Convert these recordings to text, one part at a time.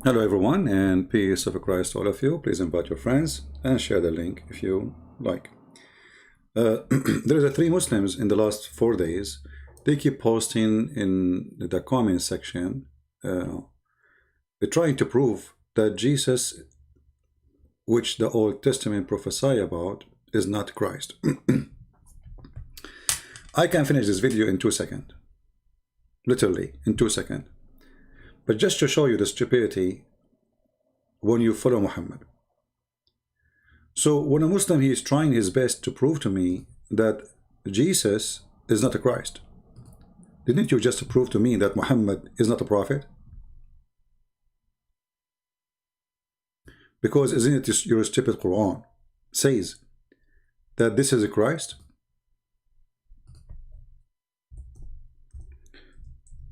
Hello everyone, and peace of Christ to all of you. Please invite your friends and share the link if you like. There is three Muslims in the last 4 days. They keep posting in the comment section. They're trying to prove that Jesus, which the Old Testament prophesy about, is not Christ. I can finish this video in 2 seconds. Literally, in 2 seconds. But just to show you the stupidity when you follow Muhammad. So when a Muslim, he is trying his best to prove to me that Jesus is not a Christ. Didn't you just prove to me that Muhammad is not a prophet? Because isn't it your stupid Quran says that this is a Christ?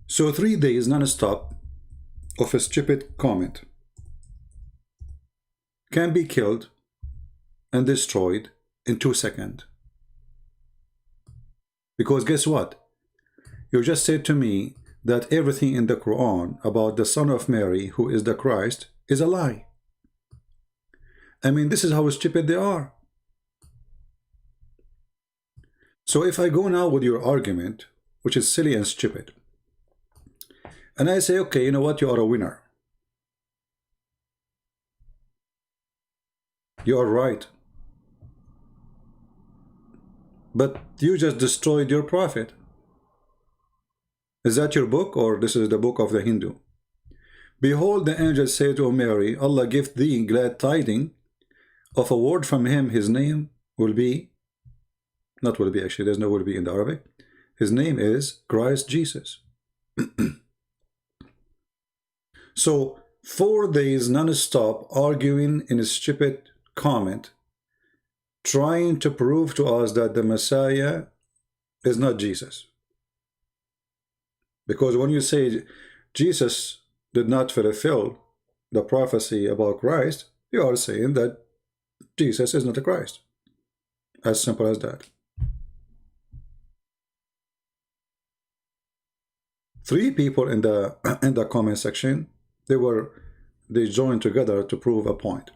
So 3 days non-stop of a stupid comment can be killed and destroyed in 2 seconds. Because guess what? You just said to me that everything in the Quran about the son of Mary, who is the Christ, is a lie. I mean, this is how stupid they are. So if I go now with your argument, which is silly and stupid, and I say, okay, you know what, you are a winner. You are right. But you just destroyed your prophet. Is that your book, or this is the book of the Hindu? Behold, the angel said to Mary, Allah give thee glad tidings of a word from him. His name will be, not will be actually, there's no will be in the Arabic. His name is Christ Jesus. So 4 days non-stop arguing in a stupid comment, trying to prove to us that the Messiah is not Jesus. Because when you say Jesus did not fulfill the prophecy about Christ, you are saying that Jesus is not a Christ. As simple as that. 3 people in the comment section, they joined together to prove a point.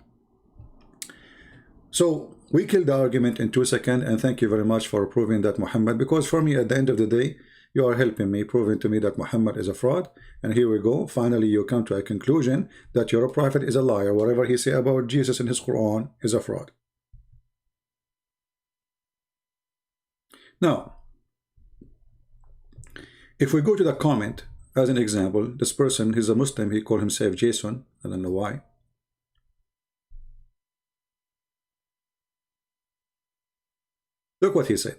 So we killed the argument in 2 seconds, and thank you very much for proving that Muhammad, because for me at the end of the day, you are helping me, proving to me that Muhammad is a fraud. And here we go, finally you come to a conclusion that your prophet is a liar. Whatever he say about Jesus in his Quran is a fraud. Now, if we go to the comment, as an example, this person, he's a Muslim, he called himself Jason, I don't know why. Look what he said.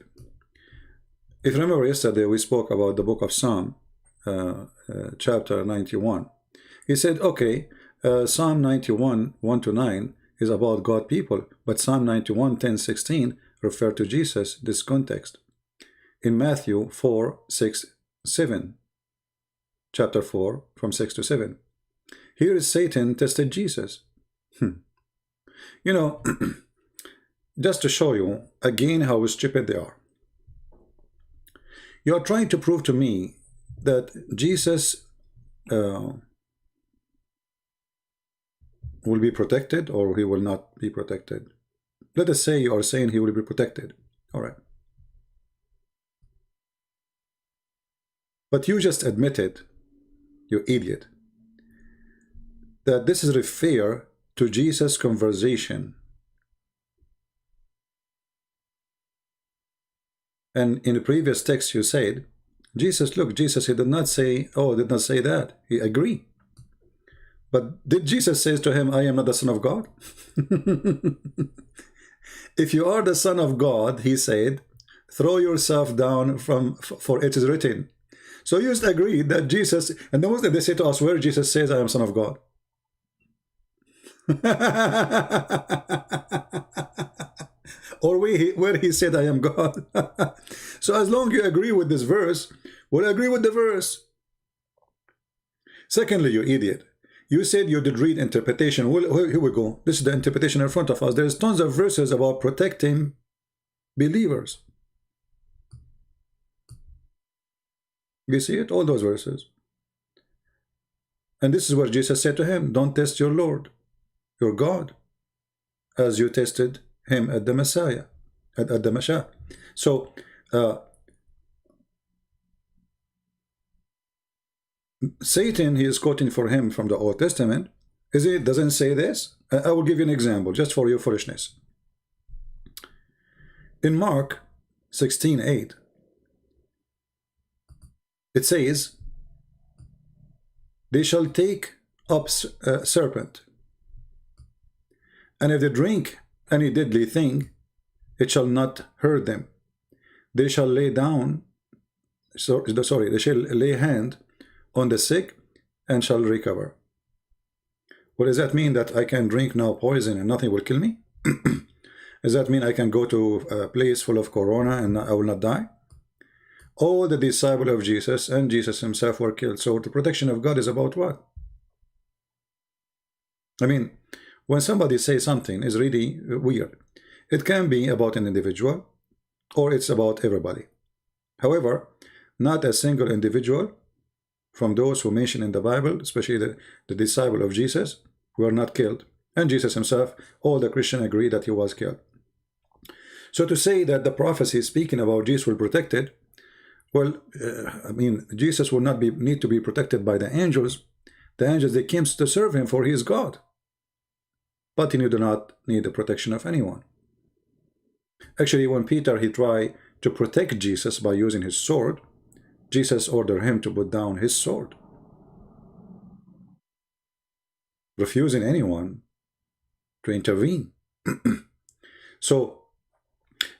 If you remember yesterday, we spoke about the book of Psalm, chapter 91. He said, okay, Psalm 91, 1-9 is about God people, but Psalm 91, 10-16 refer to Jesus, this context. In Matthew 4, 6, 7, chapter 4, from 6-7. Here is Satan tested Jesus. You know, just to show you again how stupid they are. You are trying to prove to me that Jesus will be protected, or he will not be protected. Let us say you are saying he will be protected. All right. But you just admitted, you idiot, that this is refer to Jesus' conversation. And in the previous text you said, Jesus, look, Jesus, he did not say, oh, did not say that. He agreed. But did Jesus say to him, I am not the Son of God? If you are the Son of God, he said, throw yourself down for it is written. So you just agreed that Jesus, and the Muslims, they say to us, where Jesus says, I am Son of God. Or where he said, I am God. So as long as you agree with this verse, we'll agree with the verse. Secondly, you idiot, you said you did read interpretation. Well, here we go. This is the interpretation in front of us. There's tons of verses about protecting believers. You see it? All those verses. And this is where Jesus said to him, don't test your Lord, your God, as you tested him at the Messiah, at the Mashah. So Satan, he is quoting for him from the Old Testament. Is it doesn't say this? I will give you an example just for your foolishness. In Mark 16:8, it says, they shall take up a serpent, and if they drink any deadly thing, it shall not hurt them. They shall lay down, they shall lay hand on the sick and shall recover. What does that mean? That I can drink now poison and nothing will kill me? Does that mean I can go to a place full of corona and I will not die? All the disciples of Jesus and Jesus himself were killed. So the protection of God is about what? I mean, when somebody says something is really weird, it can be about an individual or it's about everybody. However, not a single individual from those who mention in the Bible, especially the disciple of Jesus, were not killed. And Jesus himself, all the Christians agree that he was killed. So to say that the prophecy speaking about Jesus will protect it, well, I mean, Jesus will not need to be protected by the angels. The angels, they came to serve him, for he is God. But he do not need the protection of anyone. Actually, when Peter, he tried to protect Jesus by using his sword, Jesus ordered him to put down his sword, refusing anyone to intervene. So,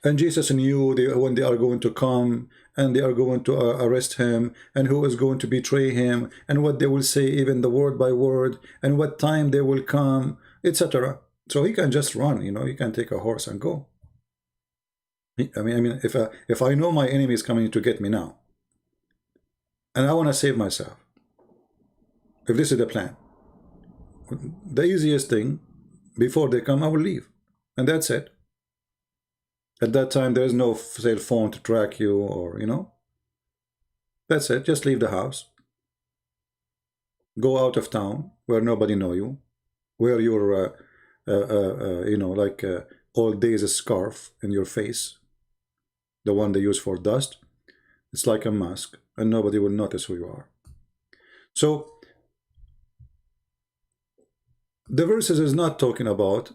and Jesus knew when they are going to come and they are going to arrest him, and who is going to betray him, and what they will say, even the word by word, and what time they will come, etc. So he can just run, you know, he can take a horse and go. I mean, if I know my enemy is coming to get me now, and I want to save myself, if this is the plan, the easiest thing, before they come, I will leave, and that's it. At that time, there is no cell phone to track you, or, you know, that's it. Just leave the house. Go out of town where nobody know you. Wear your, you know, like old days scarf in your face, the one they use for dust. It's like a mask, and nobody will notice who you are. So the verses is not talking about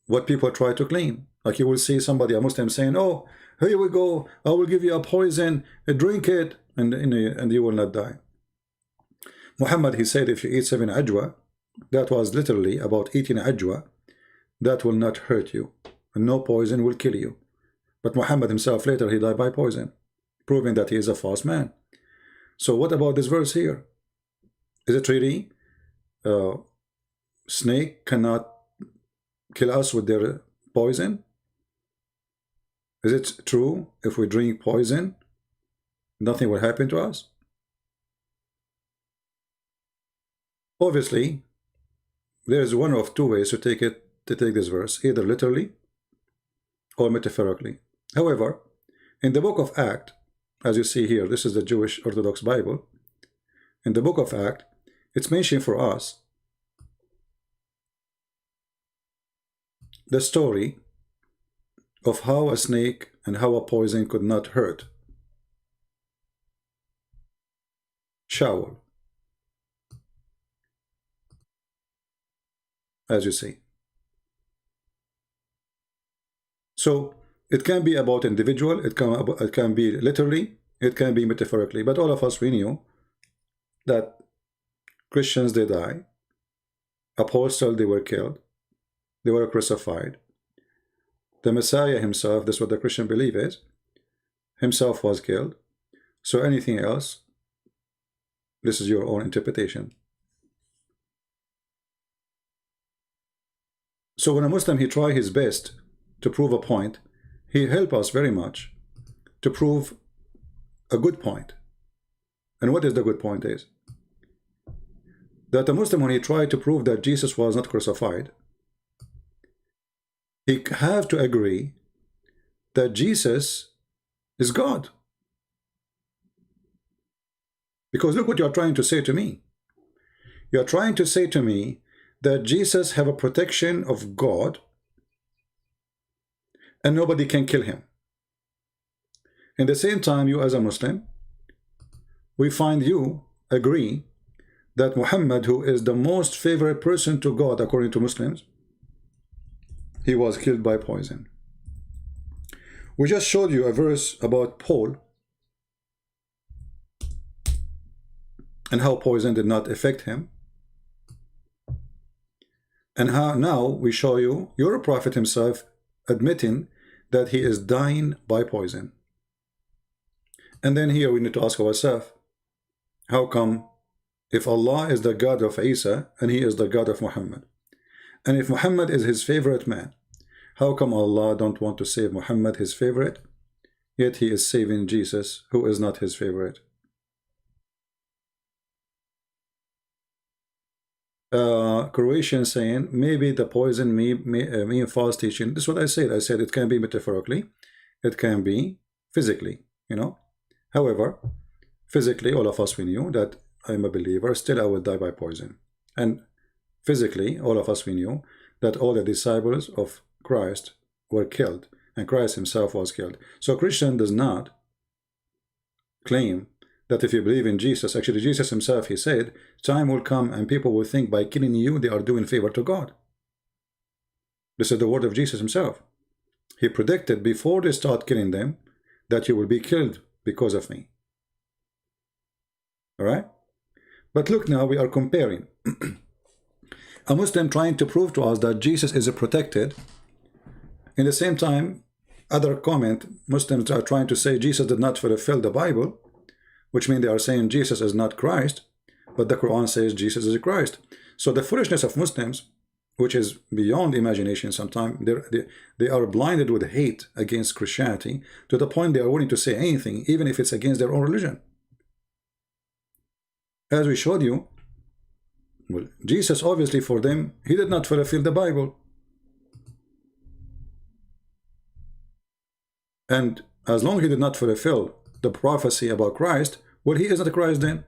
what people try to claim. Like you will see somebody, a Muslim, saying, oh, here we go, I will give you a poison, drink it, and you will not die. Muhammad, he said, if you eat 7 ajwa, that was literally about eating ajwa, that will not hurt you, and no poison will kill you. But Muhammad himself, later, he died by poison, proving that he is a false man. So what about this verse here? Is it really snake cannot kill us with their poison? Is it true if we drink poison, nothing will happen to us? Obviously, there is one of two ways to take this verse, either literally or metaphorically. However, in the book of Acts, as you see here, this is the Jewish Orthodox Bible. In the book of Acts, it's mentioned for us the story of how a snake and how a poison could not hurt Shaul, as you see. So it can be about individual, it can be literally, it can be metaphorically, but all of us, we knew that Christians, they die, apostles, they were killed, they were crucified. The Messiah himself, that's what the Christian belief is, himself was killed. So anything else, this is your own interpretation. So when a Muslim, he try his best to prove a point, he help us very much to prove a good point. And what is the good point is? That a Muslim, when he tried to prove that Jesus was not crucified, he have to agree that Jesus is God. Because look what you are trying to say to me. You are trying to say to me that Jesus have a protection of God and nobody can kill him. In the same time, you as a Muslim, we find you agree that Muhammad, who is the most favorite person to God according to Muslims, he was killed by poison. We just showed you a verse about Paul and how poison did not affect him, and how now we show you your prophet himself admitting that he is dying by poison. And then here we need to ask ourselves, how come if Allah is the God of Isa and he is the God of Muhammad, and if Muhammad is his favorite man, how come Allah don't want to save Muhammad, his favorite, yet he is saving Jesus, who is not his favorite? Croatian saying maybe the poison mean false teaching. This is what I said. I said it can be metaphorically, it can be physically, you know. However, physically, all of us, we knew that I'm a believer, still I will die by poison. And physically, all of us, we knew that all the disciples of Christ were killed, and Christ himself was killed. So Christian does not claim that if you believe in Jesus, actually Jesus himself, he said, time will come and people will think by killing you, they are doing favor to God. This is the word of Jesus himself. He predicted before they start killing them that you will be killed because of me. All right? But look, now we are comparing a Muslim trying to prove to us that Jesus is protected. In the same time, other comment, Muslims are trying to say Jesus did not fulfill the Bible, which means they are saying Jesus is not Christ, but the Quran says Jesus is Christ. So the foolishness of Muslims, which is beyond imagination sometimes, they are blinded with hate against Christianity to the point they are willing to say anything, even if it's against their own religion. As we showed you, well, Jesus obviously for them, he did not fulfill the Bible. And as long as he did not fulfill the prophecy about Christ, well, he isn't Christ then.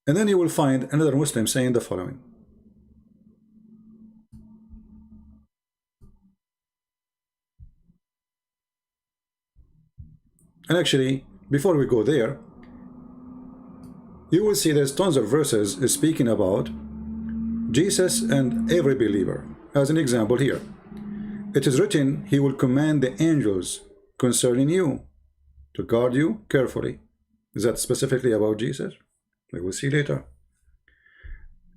And then you will find another Muslim saying the following. And actually, before we go there, you will see there's tons of verses speaking about Jesus and every believer. As an example here, it is written, he will command the angels concerning you to guard you carefully. Is that specifically about Jesus? We will see later.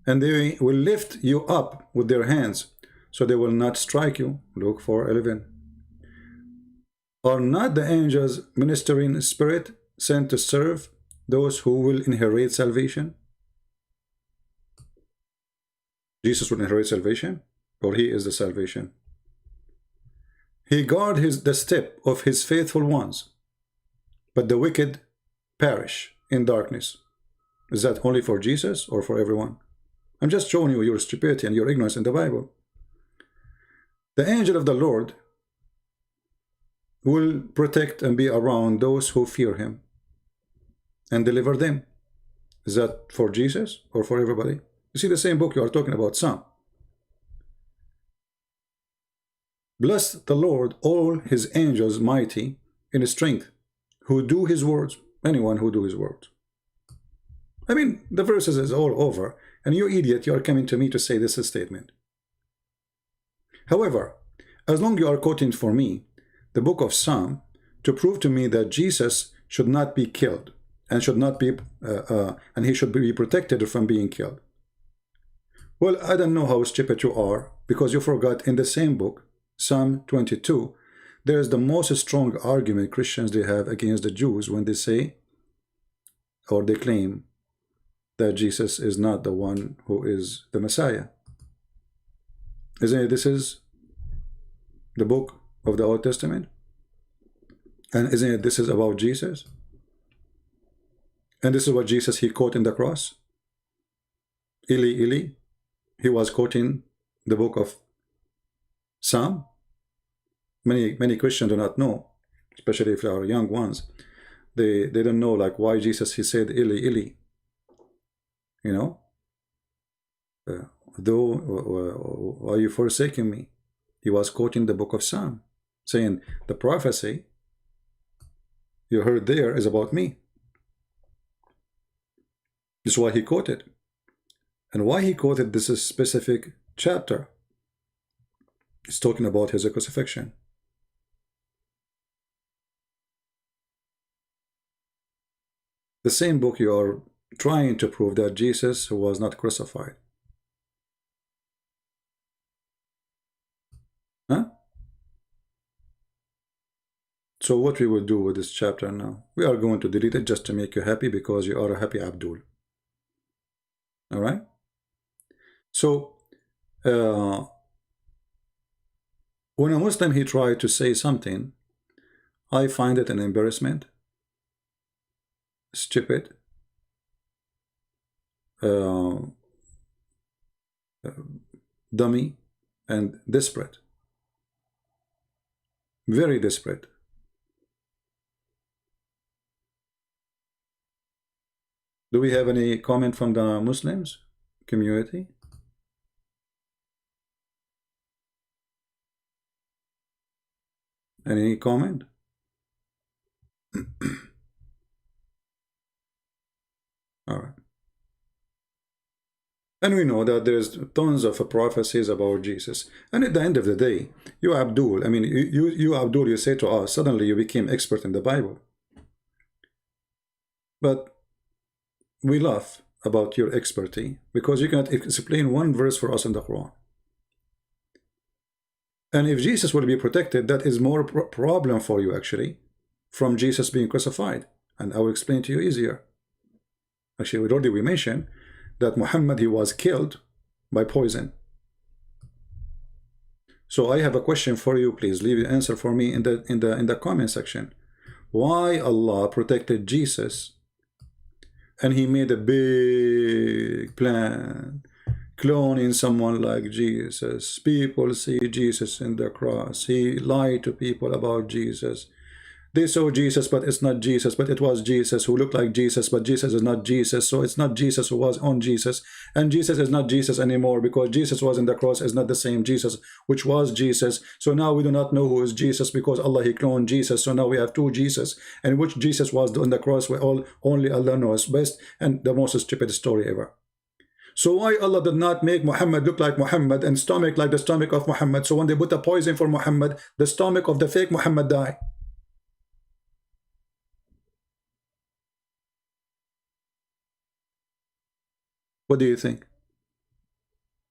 And they will lift you up with their hands, so they will not strike you. Luke 4:11. Are not the angels ministering spirit sent to serve those who will inherit salvation? Jesus will inherit salvation, or he is the salvation. He guards the step of his faithful ones, but the wicked perish in darkness. Is that only for Jesus or for everyone? I'm just showing you your stupidity and your ignorance in the Bible. The angel of the Lord will protect and be around those who fear him and deliver them. Is that for Jesus or for everybody? You see the same book you are talking about, some. Bless the Lord, all his angels mighty in his strength, who do his words. Anyone who do his words. I mean, the verses is all over, and you idiot, you are coming to me to say this statement. However, as long as you are quoting for me the book of Psalm to prove to me that Jesus should not be killed and should not be and he should be protected from being killed. Well, I don't know how stupid you are, because you forgot in the same book, Psalm 22, there's the most strong argument Christians they have against the Jews when they say or they claim that Jesus is not the one who is the Messiah. Isn't it? This is the book of the Old Testament, and isn't it this is about Jesus? And this is what Jesus he quoted in the cross. Eli, Eli, he was quoting the book of Psalm. Many Christians do not know. especially if they are young ones. They don't know like why Jesus he said Ili Ili, you know, though why you forsaking me. He was quoting the book of Psalm, saying the prophecy you heard there is about me. This is why he quoted. And why he quoted this specific chapter. He's talking about his crucifixion. The same book you are trying to prove that Jesus was not crucified. Huh? So what we will do with this chapter now? We are going to delete it just to make you happy because you are a happy Abdul. Alright? So, when a Muslim he tried to say something, I find it an embarrassment, stupid, dummy, and desperate. Very desperate. Do we have any comment from the Muslims community? Any comment? All right. And we know that there's tons of prophecies about Jesus. And at the end of the day, you Abdul, I mean, you Abdul, you say to us, suddenly you became expert in the Bible. But we laugh about your expertise because you cannot explain one verse for us in the Quran. And if Jesus will be protected, that is more problem for you actually from Jesus being crucified. And I will explain to you easier. Actually, we mentioned that Muhammad, he was killed by poison. So I have a question for you. Please leave the answer for me in the comment section. Why Allah protected Jesus and he made a big plan, cloning someone like Jesus? People see Jesus in the cross. He lied to people about Jesus. They saw Jesus, but it's not Jesus, but it was Jesus who looked like Jesus, but Jesus is not Jesus. So it's not Jesus who was on Jesus, and Jesus is not Jesus anymore because Jesus was in the cross is not the same Jesus which was Jesus. So now we do not know who is Jesus because Allah he cloned Jesus. So now we have two Jesus, and which Jesus was on the cross only Allah knows best, and the most stupid story ever. So why Allah did not make Muhammad look like Muhammad and stomach like the stomach of Muhammad? So when they put a poison for Muhammad, the stomach of the fake Muhammad died. What do you think?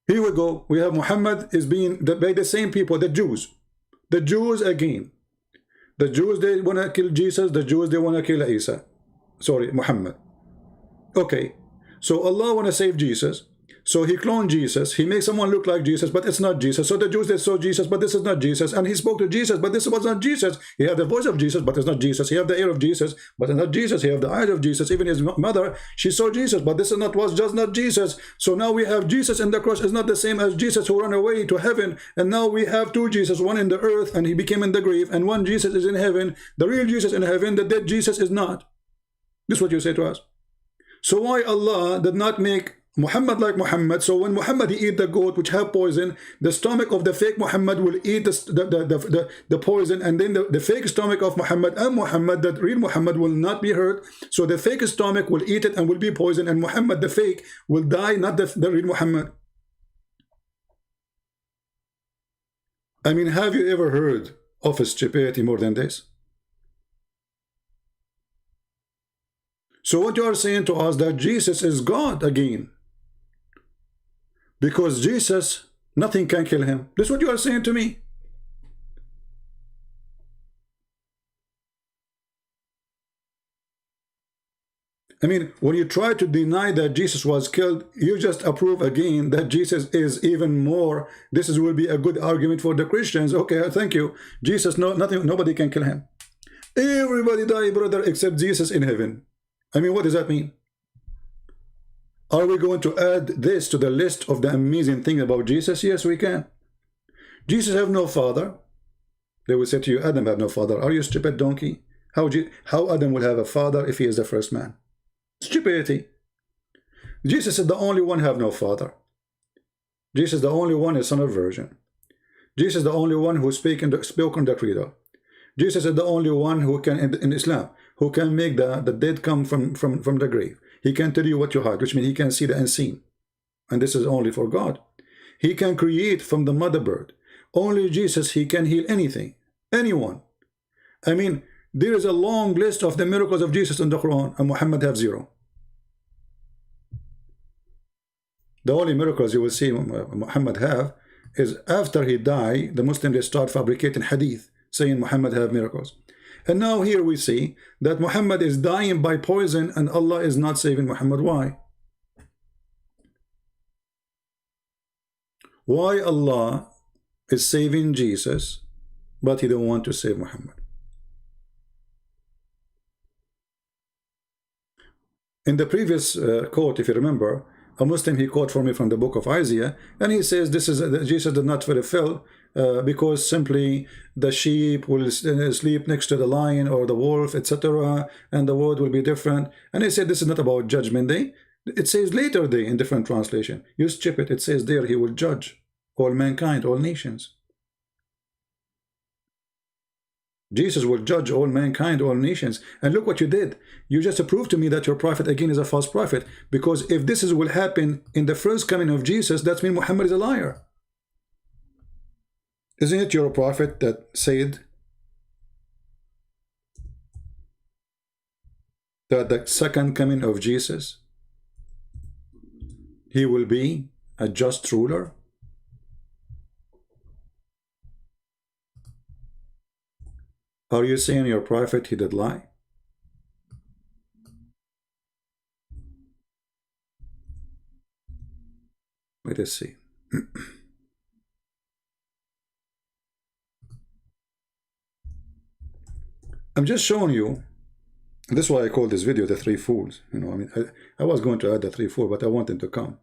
Here we go. We have Muhammad is being by the same people, the Jews. The Jews again. The Jews, they want to kill Jesus. The Jews, they want to kill Isa. Sorry, Muhammad. Okay. So Allah want to save Jesus. So he cloned Jesus. He makes someone look like Jesus, but it's not Jesus. So the Jews, they saw Jesus, but this is not Jesus. And he spoke to Jesus, but this was not Jesus. He had the voice of Jesus, but it's not Jesus. He had the ear of Jesus, but it's not Jesus. He had the eyes of Jesus. Even his mother, she saw Jesus, but this is not was just not Jesus. So now we have Jesus in the cross is not the same as Jesus who ran away to heaven. And now we have two Jesus, one in the earth and he became in the grave, and one Jesus is in heaven. The real Jesus in heaven, the dead Jesus is not. This is what you say to us. So why Allah did not make Muhammad like Muhammad? So when Muhammad he eat the goat which have poison, the stomach of the fake Muhammad will eat the poison, and then the fake stomach of Muhammad and Muhammad, that real Muhammad, will not be hurt. So the fake stomach will eat it and will be poisoned, and Muhammad the fake will die, not the real Muhammad. I mean, have you ever heard of a stupidity more than this? So what you are saying to us that Jesus is God again, because Jesus, nothing can kill him. This is what you are saying to me. I mean, when you try to deny that Jesus was killed, you just approve again that Jesus is even more. This will be a good argument for the Christians. Okay, thank you. Jesus, nobody can kill him. Everybody die, brother, except Jesus in heaven. I mean, what does that mean? Are we going to add this to the list of the amazing thing about Jesus? Yes, we can. Jesus have no father. They will say to you, Adam had no father. Are you stupid donkey? How Adam will have a father if he is the first man? Stupidity. Jesus is the only one who have no father. Jesus is the only one is son of virgin. Jesus is the only one who spoke in the credo. Jesus is the only one who can, in Islam, who can make the dead come from the grave. He can tell you what you hide, which means he can see the unseen. And this is only for God. He can create from the mother bird. Only Jesus, he can heal anything, anyone. I mean, there is a long list of the miracles of Jesus in the Quran, and Muhammad have zero. The only miracles you will see Muhammad have is after he died, the Muslims they start fabricating hadith, saying Muhammad have miracles. And now here we see that Muhammad is dying by poison and Allah is not saving Muhammad. Why? Why Allah is saving Jesus, but he don't want to save Muhammad? In the previous quote, if you remember, a Muslim, he quote for me from the book of Isaiah, and he says this is Jesus did not fulfill because simply the sheep will sleep next to the lion or the wolf, etc., and the word will be different. And he said this is not about judgment day. It says later day in different translation. You strip it, it says there he will judge all mankind, all nations. Jesus will judge all mankind, all nations. And look what you did. You just proved to me that your prophet again is a false prophet. Because if this will happen in the first coming of Jesus, that means Muhammad is a liar. Isn't it your prophet that said that the second coming of Jesus, he will be a just ruler? Are you saying your prophet he did lie? Let us see. I'm just showing you. This is why I call this video the three fools. You know, I mean, I was going to add the three fools, but I want them to come.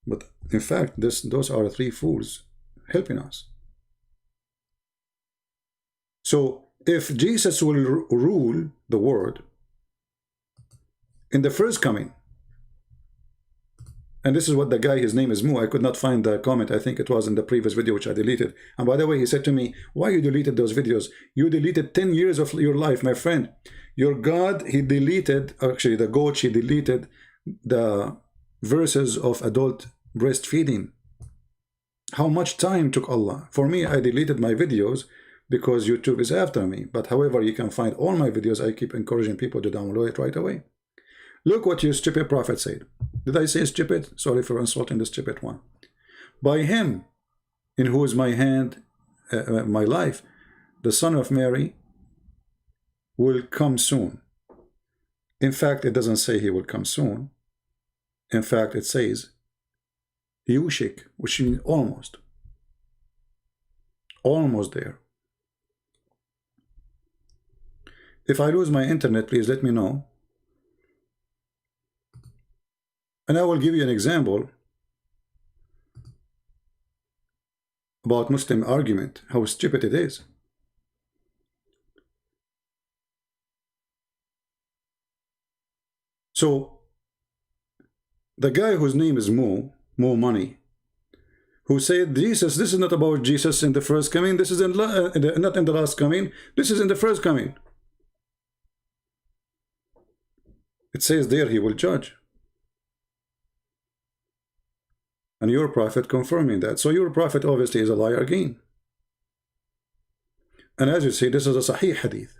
But in fact, those are the three fools helping us. So if Jesus will rule the world in the first coming, and this is what the guy, his name is Mu, I could not find the comment, I think it was in the previous video which I deleted. And by the way, he said to me, why you deleted those videos? You deleted 10 years of your life, my friend. Your God, he deleted, actually the goat, she deleted the verses of adult breastfeeding. How much time took Allah? For me, I deleted my videos because YouTube is after me. But however, you can find all my videos. I keep encouraging people to download it right away. Look what your stupid prophet said. Did I say stupid? Sorry for insulting the stupid one. By him, in whose my hand, my life, the son of Mary will come soon. In fact, it doesn't say he will come soon. In fact, it says Yushik, which means almost. Almost there. If I lose my internet, please let me know. And I will give you an example about Muslim argument, how stupid it is. So, the guy whose name is Mo Money, who said, Jesus, this is not about Jesus in the first coming, this is not in the last coming, this is in the first coming. It says there he will judge. And your prophet confirming that. So your prophet obviously is a liar again. And as you see, this is a Sahih hadith.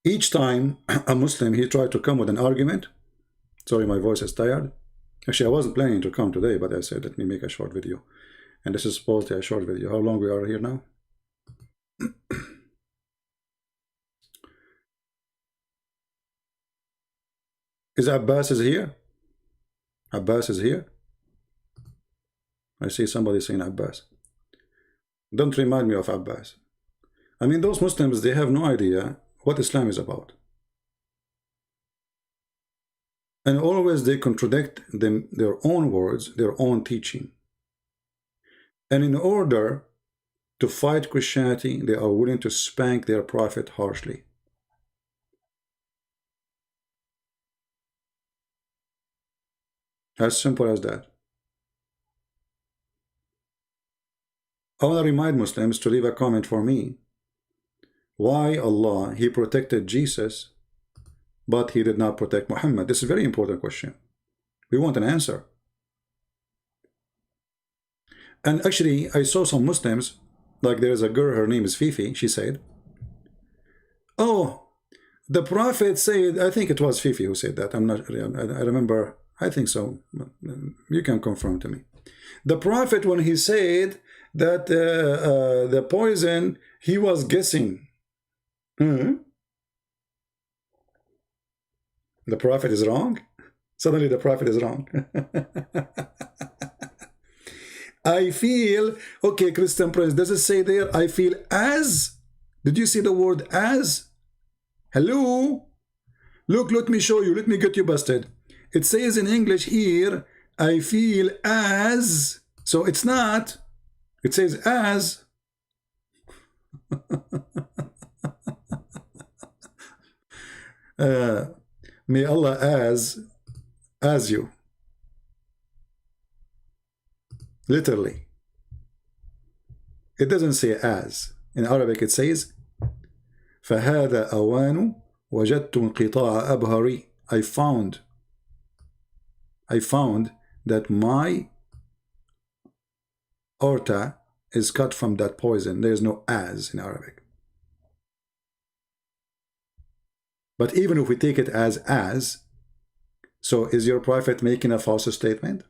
Each time a Muslim, he tried to come with an argument. Sorry, my voice is tired. Actually, I wasn't planning to come today, but I said, let me make a short video. And this is supposed to be a short video. How long we are here now? Is Abbas is here? Abbas is here? I see somebody saying Abbas. Don't remind me of Abbas. I mean, those Muslims, they have no idea what Islam is about. And always they contradict their own words, their own teaching. And in order to fight Christianity, they are willing to spank their prophet harshly. As simple as that. I want to remind Muslims to leave a comment for me. Why Allah, He protected Jesus, but He did not protect Muhammad? This is a very important question. We want an answer. And actually, I saw some Muslims, like there is a girl, her name is Fifi, she said, oh, the Prophet said, I think it was Fifi who said that, I'm not, I remember, I think so, you can confirm to me. The Prophet, when he said that the poison, he was guessing. The Prophet is wrong? Suddenly the Prophet is wrong. I feel, okay, Christian Prince, does it say there, I feel as? Did you see the word as? Hello? Look, let me show you, let me get you busted. It says in English here, I feel as, so it's not, it says as. May Allah as you. Literally. It doesn't say as. In Arabic it says فَهَذَا أَوَانُ وَجَدْتُ انْقِطَاعَ أَبْهَرِي. I found that my aorta is cut from that poison. There is no as in Arabic. But even if we take it as, so is your prophet making a false statement?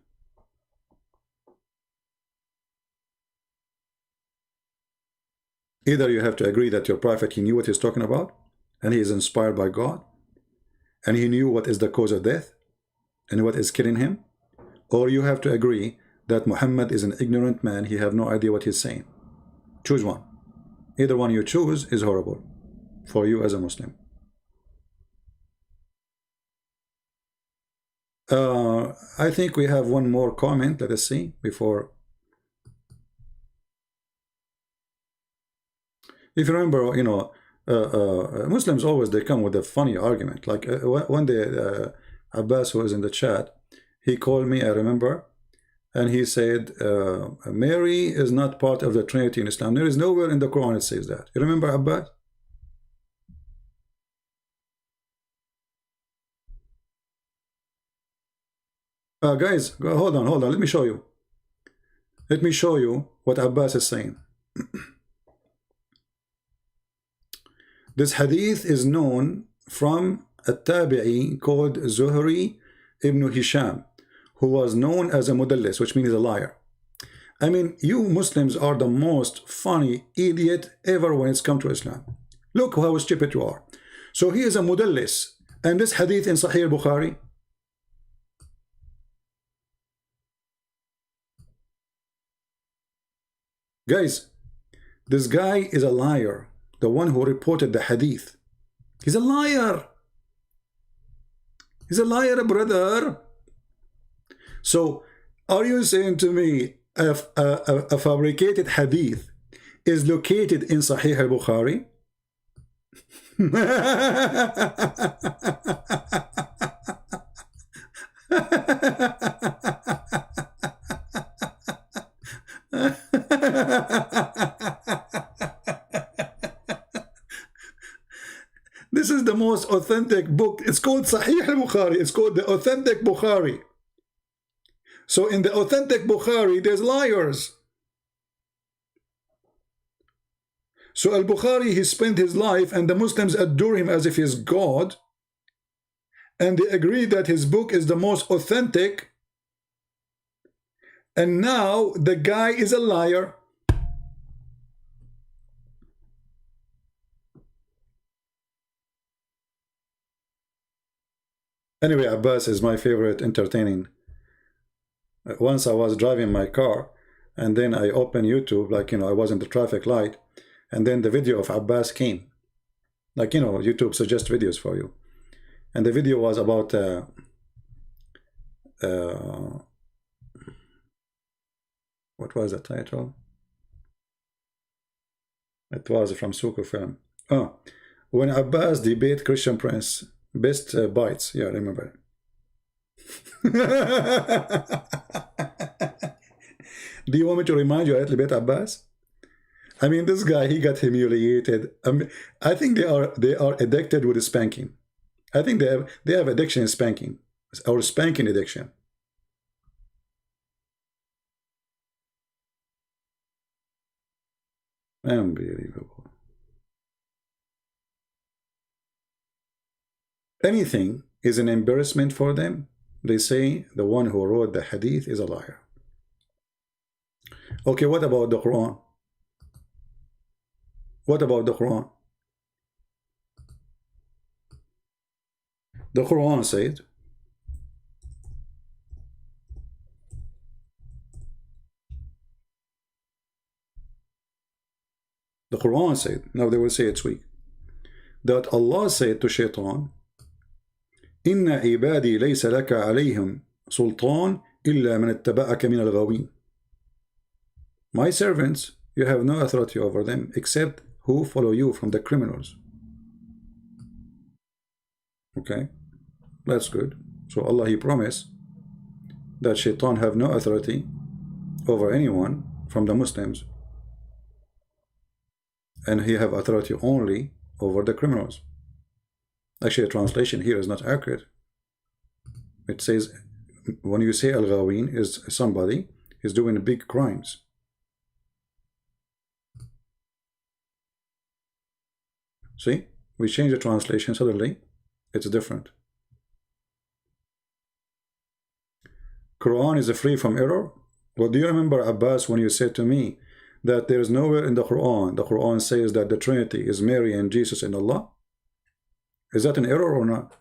Either you have to agree that your prophet, he knew what he's talking about, and he is inspired by God, and he knew what is the cause of death, and what is killing him, or you have to agree that Muhammad is an ignorant man, he have no idea what he's saying. Choose one. Either one you choose is horrible for you as a Muslim. I think we have one more comment. Let us see before. If you remember, you know, Muslims always, they come with a funny argument. Like one day, Abbas was in the chat. He called me, I remember, and he said, Mary is not part of the Trinity in Islam. There is nowhere in the Quran it says that. You remember Abbas? Guys, hold on. Let me show you. Let me show you what Abbas is saying. This hadith is known from a tabi'i called Zuhri ibn Hisham, who was known as a mudallis, which means a liar. I mean, you Muslims are the most funny idiot ever when it's come to Islam. Look how stupid you are. So he is a mudallis, and this hadith in Sahih Bukhari. Guys, this guy is a liar. The one who reported the hadith. He's a liar. He's a liar, brother. So, are you saying to me a fabricated hadith is located in Sahih al-Bukhari? This is the most authentic book. It's called Sahih al-Bukhari. It's called the authentic Bukhari. So in the authentic Bukhari, there's liars. So al-Bukhari, he spent his life, and the Muslims adore him as if he's God. And they agree that his book is the most authentic. And now the guy is a liar. Anyway, Abbas is my favorite entertaining. Once I was driving my car, and then I opened YouTube, like, you know, I was in the traffic light, and then the video of Abbas came. Like, you know, YouTube suggests videos for you. And the video was about What was the title? It was from Suku film. Oh, when Abbas debate Christian Prince, best bites. Yeah, I remember. Do you want me to remind you a little bit, Abbas? I mean, this guy, he got humiliated. I think they are addicted with spanking. I think they have addiction in spanking, or spanking addiction. Unbelievable. Anything is an embarrassment for them. They say the one who wrote the hadith is a liar. Okay, what about the Quran? What about the Quran? The Quran said, the Quran said, now they will say it's weak, that Allah said to Shaitan, Inna ibadi laysa laka alayhim sultan illa man ittaba'aka min al-ghawin. My servants, you have no authority over them except who follow you from the criminals. Okay, that's good. So Allah, He promised that Shaitan have no authority over anyone from the Muslims, and he have authority only over the criminals. Actually, the translation here is not accurate. It says, when you say al-ghawin, is somebody is doing big crimes. See, we change the translation, suddenly it's different. Quran is free from error. Well, do you remember, Abbas, when you said to me that there is nowhere in the Quran says that the Trinity is Mary and Jesus and Allah? Is that an error or not?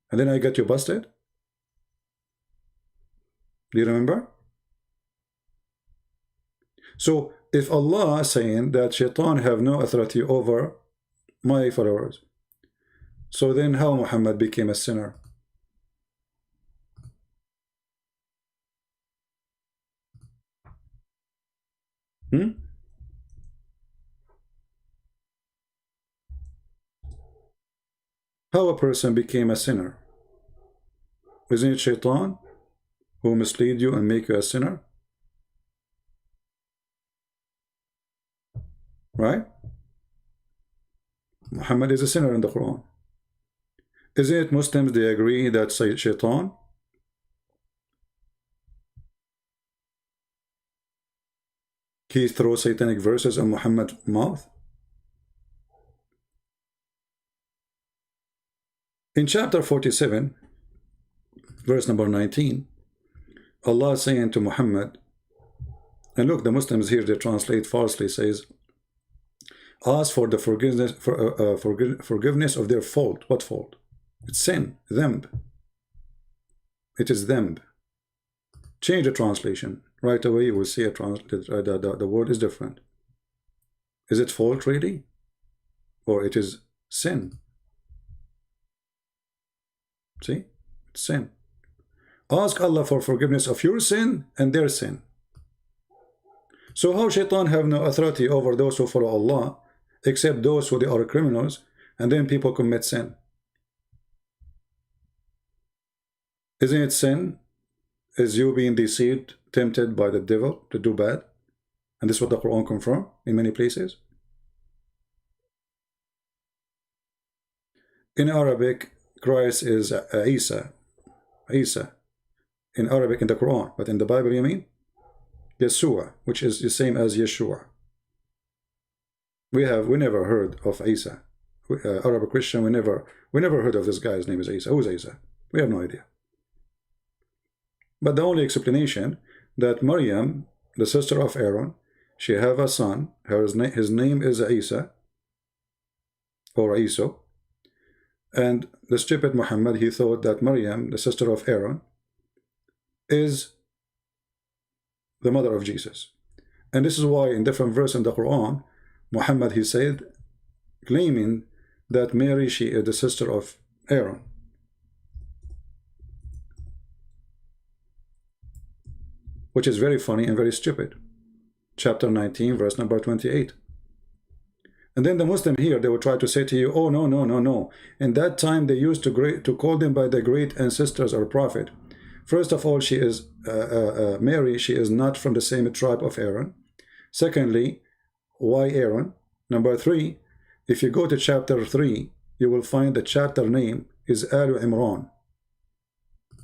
And then I got you busted. Do you remember? So if Allah is saying that Shaitan have no authority over my followers, so then how Muhammad became a sinner? How a person became a sinner? Isn't it Shaitan who mislead you and make you a sinner? Right? Muhammad is a sinner in the Quran. Isn't it Muslims, they agree that Shaitan he throws satanic verses in Muhammad's mouth? In chapter 47, verse number 19, Allah is saying to Muhammad, and look, the Muslims here, they translate falsely, says, ask for the forgiveness of their fault. What fault? It's sin, dhanb. It is dhanb. Change the translation. Right away you will see the word is different. Is it fault really? Or it is sin? See? It's sin. Ask Allah for forgiveness of your sin and their sin. So how Shaitan have no authority over those who follow Allah except those who they are criminals, and then people commit sin? Isn't it sin? Is you being deceived, tempted by the devil to do bad? And this is what the Quran confirms in many places. In Arabic, Christ is Isa. Isa. In Arabic in the Quran, but in the Bible you mean? Yeshua, which is the same as Yeshua. We never heard of Isa. Arab Christian, we never heard of this guy's name is Isa. Who's Isa? We have no idea. But the only explanation that Maryam, the sister of Aaron, she have a son, his name is Isa, or Isa, and the stupid Muhammad, he thought that Maryam, the sister of Aaron, is the mother of Jesus. And this is why in different verses in the Quran, Muhammad, he said, claiming that Mary, she is the sister of Aaron. which is very funny and very stupid. Chapter 19, verse number 28. And then the Muslim here, they will try to say to you, oh, no, no, no, no. In that time, they used to call them by the great ancestors or prophet. First of all, she is Mary. She is not from the same tribe of Aaron. Secondly, why Aaron? Number 3, if you go to chapter 3, you will find the chapter name is Al Imran.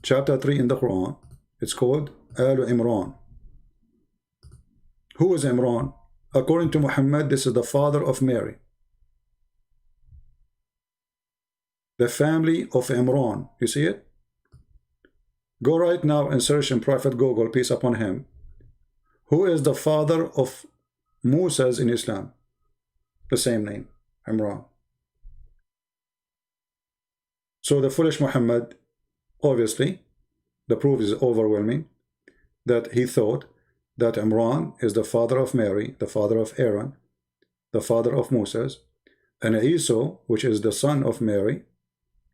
Chapter 3 in the Quran, it's called Al Imran. Who is Imran? According to Muhammad, this is the father of Mary. The family of Imran. You see it? Go right now and search in Prophet Google, peace upon him. Who is the father of Moses in Islam? The same name, Imran. So the foolish Muhammad, obviously, the proof is overwhelming, that he thought that Imran is the father of Mary, the father of Aaron, the father of Moses, and Isa, which is the son of Mary,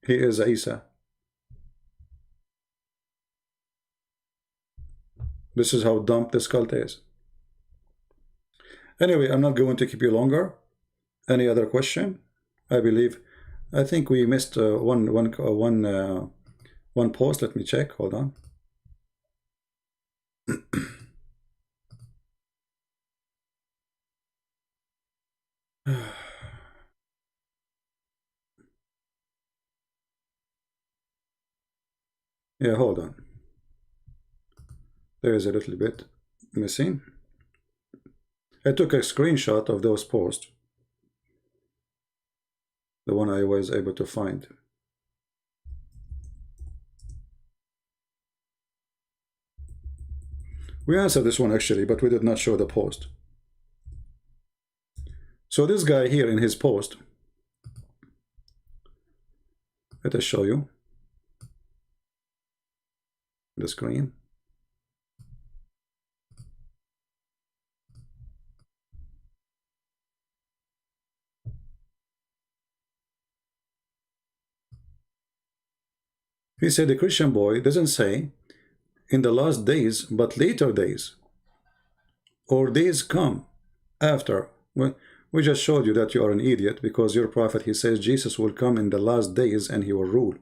he is Isa. This is how dumb this cult is. Anyway, I'm not going to keep you longer. Any other question? I think we missed one post. Let me check. Hold on. Yeah, hold on. There is a little bit missing. I took a screenshot of those posts. The one I was able to find. We answered this one actually, but we did not show the post. So this guy here in his post, let us show you the screen. He said the Christian boy doesn't say in the last days, but later days, or days come after. Well, we just showed you that you are an idiot, because your prophet, he says Jesus will come in the last days and he will rule.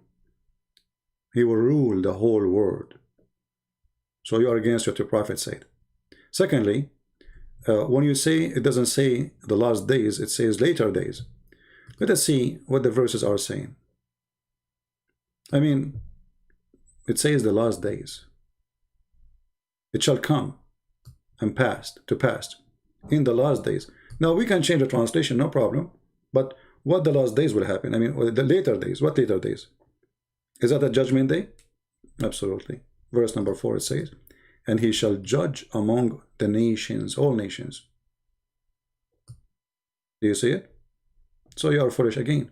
He will rule the whole world. So you are against what your prophet said. Secondly, when you say it doesn't say the last days, it says later days. Let us see what the verses are saying. I mean, it says the last days. It shall come and pass in the last days. Now we can change the translation, no problem. But what the last days will happen? I mean, the later days. What later days? Is that a judgment day? Absolutely. Verse number 4, it says, and he shall judge among the nations, all nations. Do you see it? So you are foolish again.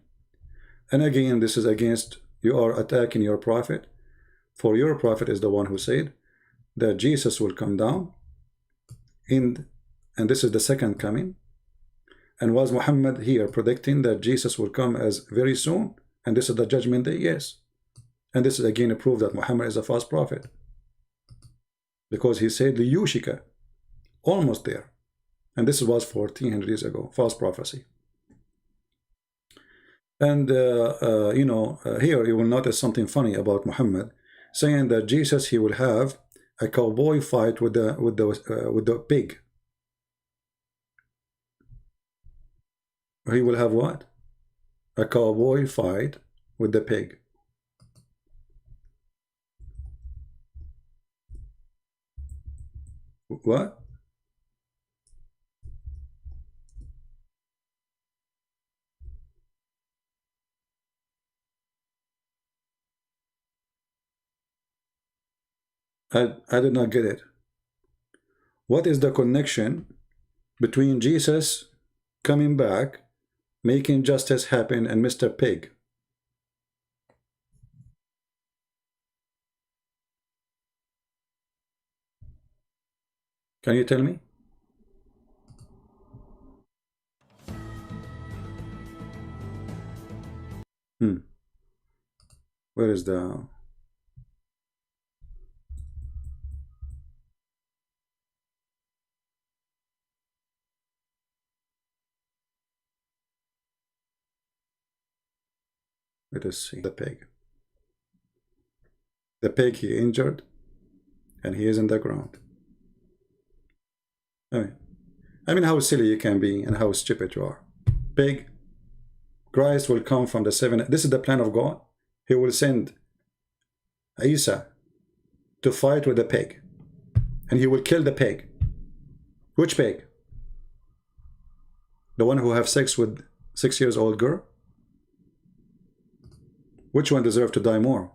And again, this is against, you are attacking your prophet. For your prophet is the one who said that Jesus will come down, and this is the second coming. And was Muhammad here predicting that Jesus will come as very soon, and this is the judgment day? Yes. And this is again a proof that Muhammad is a false prophet, because he said Yushika, almost there, and this was 1400 years ago, false prophecy. And you know, here you will notice something funny about Muhammad, saying that Jesus, he will have a cowboy fight with the pig. He will have what? A cowboy fight with the pig. What? I did not get it. What is the connection between Jesus coming back, making justice happen, and Mr. Pig? Can you tell me? Where is the... Let us see the pig. The pig he injured, and he is in the ground. I mean how silly you can be and how stupid you are. Pig. Christ will come from the seven. This is the plan of God. He will send Isa to fight with the pig, and he will kill the pig. Which pig? The one who have sex with 6 years old girl? Which one deserves to die more?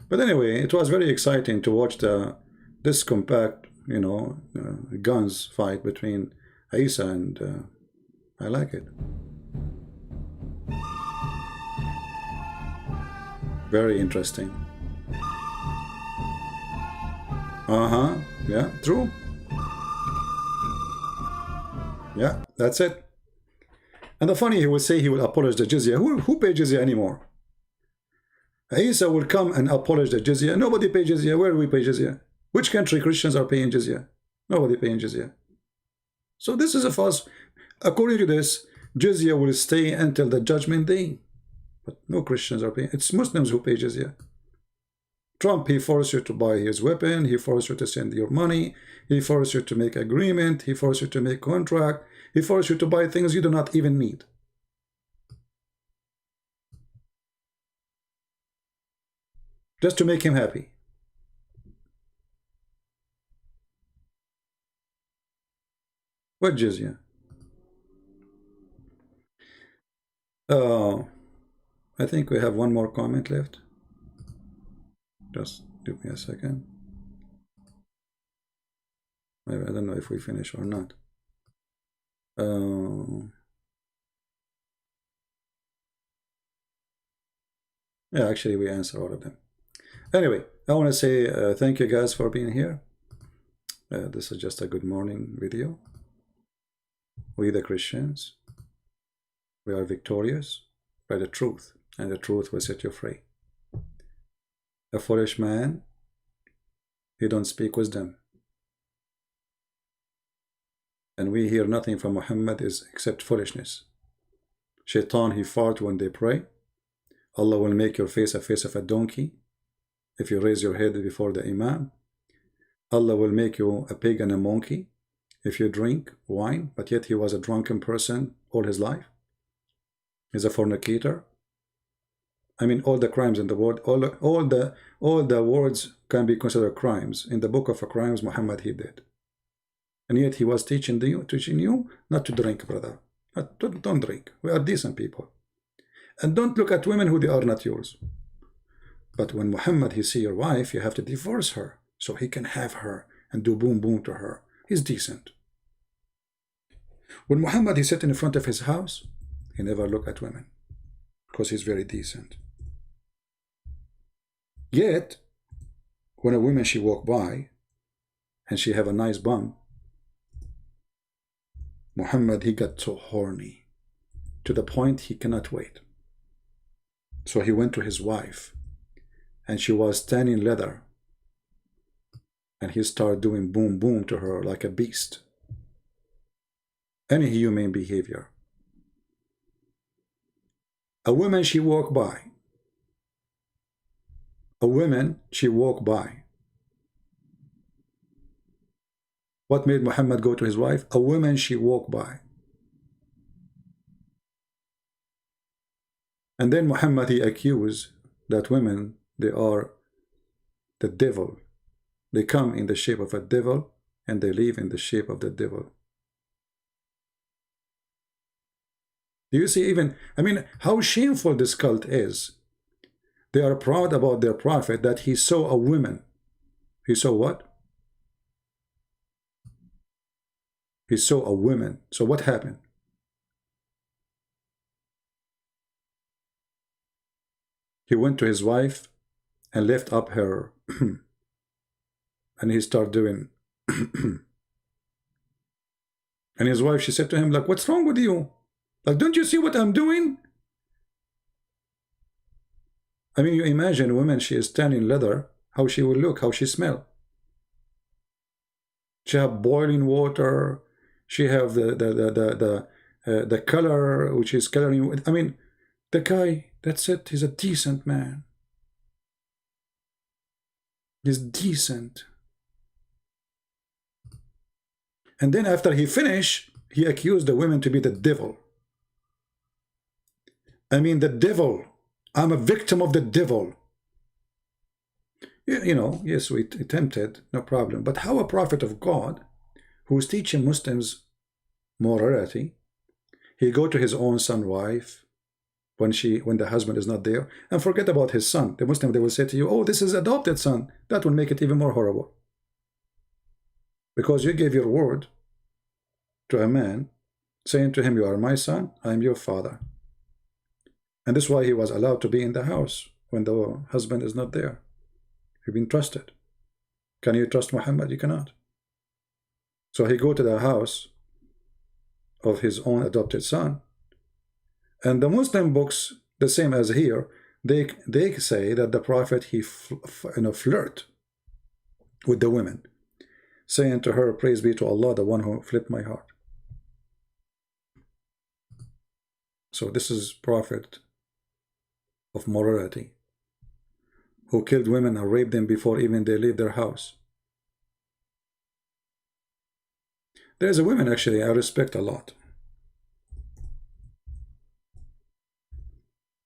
But anyway, it was very exciting to watch this compact, guns fight between Isa and I like it. Very interesting. Yeah, true. Yeah, that's it. And the funny, he will say he will abolish the jizya. Who pay jizya anymore? Isa will come and abolish the jizya. Nobody pay jizya. Where do we pay jizya? Which country Christians are paying jizya? Nobody paying jizya. So this is a false. According to this, jizya will stay until the judgment day. But no Christians are paying. It's Muslims who pay jizya. Trump, he forced you to buy his weapon. He forced you to send your money. He forced you to make agreement. He forced you to make contract. He forced you to buy things you do not even need. Just to make him happy. What jizya? I think we have one more comment left. Just give me a second. Maybe, I don't know if we finish or not. Yeah, actually we answer all of them. Anyway, I want to say thank you guys for being here. This is just a good morning video. We the Christians, we are victorious by the truth, and the truth will set you free. A foolish man, he don't speak wisdom. And we hear nothing from Muhammad except foolishness. Shaitan, he fart when they pray. Allah will make your face of a donkey if you raise your head before the Imam. Allah will make you a pig and a monkey if you drink wine, but yet he was a drunken person all his life. He's a fornicator. I mean, all the crimes in the world, all the words can be considered crimes. In the book of crimes, Muhammad, he did. And yet he was teaching you not to drink, brother. Don't drink. We are decent people. And don't look at women who they are not yours. But when Muhammad, he see your wife, you have to divorce her so he can have her and do boom boom to her. He's decent. When Muhammad, he sat in front of his house, he never looked at women because he's very decent. Yet, when a woman, she walk by and she have a nice bum, Muhammad, he got so horny to the point he cannot wait. So he went to his wife and she was tanning leather, and he started doing boom boom to her like a beast. Any human behavior. A woman, she walked by. A woman, she walked by. What made Muhammad go to his wife? A woman, she walked by. And then Muhammad, he accused that women, they are the devil. They come in the shape of a devil and they live in the shape of the devil. Do you see even, I mean, how shameful this cult is. They are proud about their prophet that he saw a woman. He saw what? He saw a woman. So what happened? He went to his wife and left up her and he started doing and his wife, she said to him, like, what's wrong with you? Like, don't you see what I'm doing? I mean, you imagine a woman, she is tanning leather, how she will look, how she smell. She have boiling water, she have the the color which is coloring. I mean, the guy, that's it. He's a decent man. He's decent. And then after he finished, he accused the women to be the devil. I mean, the devil. I'm a victim of the devil. You know, yes, we tempted, no problem. But how a prophet of God, who's teaching Muslims morality, he go to his own son wife when the husband is not there, and forget about his son. The Muslim, they will say to you, oh, this is adopted son. That will make it even more horrible. Because you gave your word to a man, saying to him, you are my son, I am your father. And this is why he was allowed to be in the house when the husband is not there. You've been trusted. Can you trust Muhammad? You cannot. So he go to the house of his own adopted son. And the Muslim books, the same as here, they say that the Prophet, he flirt with the women, saying to her, praise be to Allah, the one who flipped my heart. So this is Prophet of morality, who killed women and raped them before even they leave their house. There's a woman actually I respect a lot.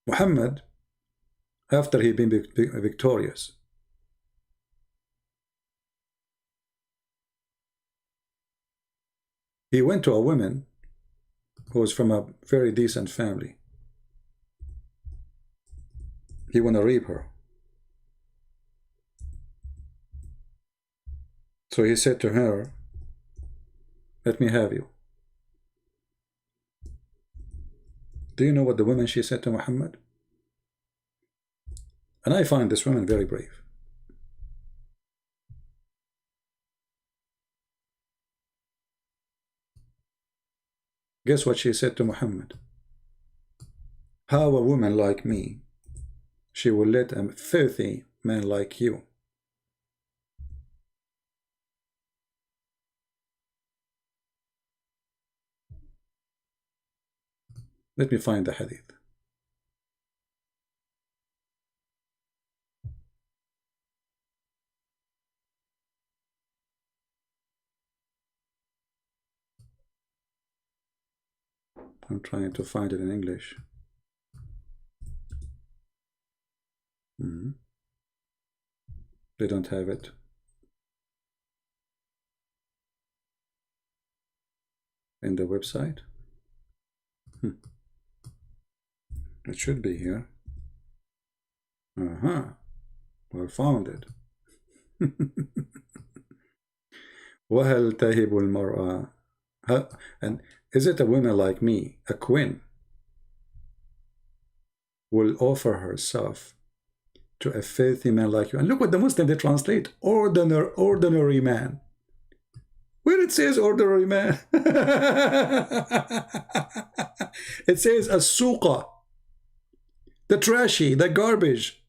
Muhammad, after he been victorious, he went to a woman who was from a very decent family. He want to rape her. So he said to her, let me have you. Do you know what the woman she said to Muhammad? And I find this woman very brave. Guess what she said to Muhammad? How a woman like me, she will let a filthy man like you. Let me find the hadith. I'm trying to find it in English. They don't have it. In the website. It should be here. Well, found it. وهل تهب المرأة? And is it a woman like me, a queen, will offer herself to a filthy man like you? And look what the Muslim, they translate, ordinary man. Where it says ordinary man? It says as-suqa, the trashy, the garbage.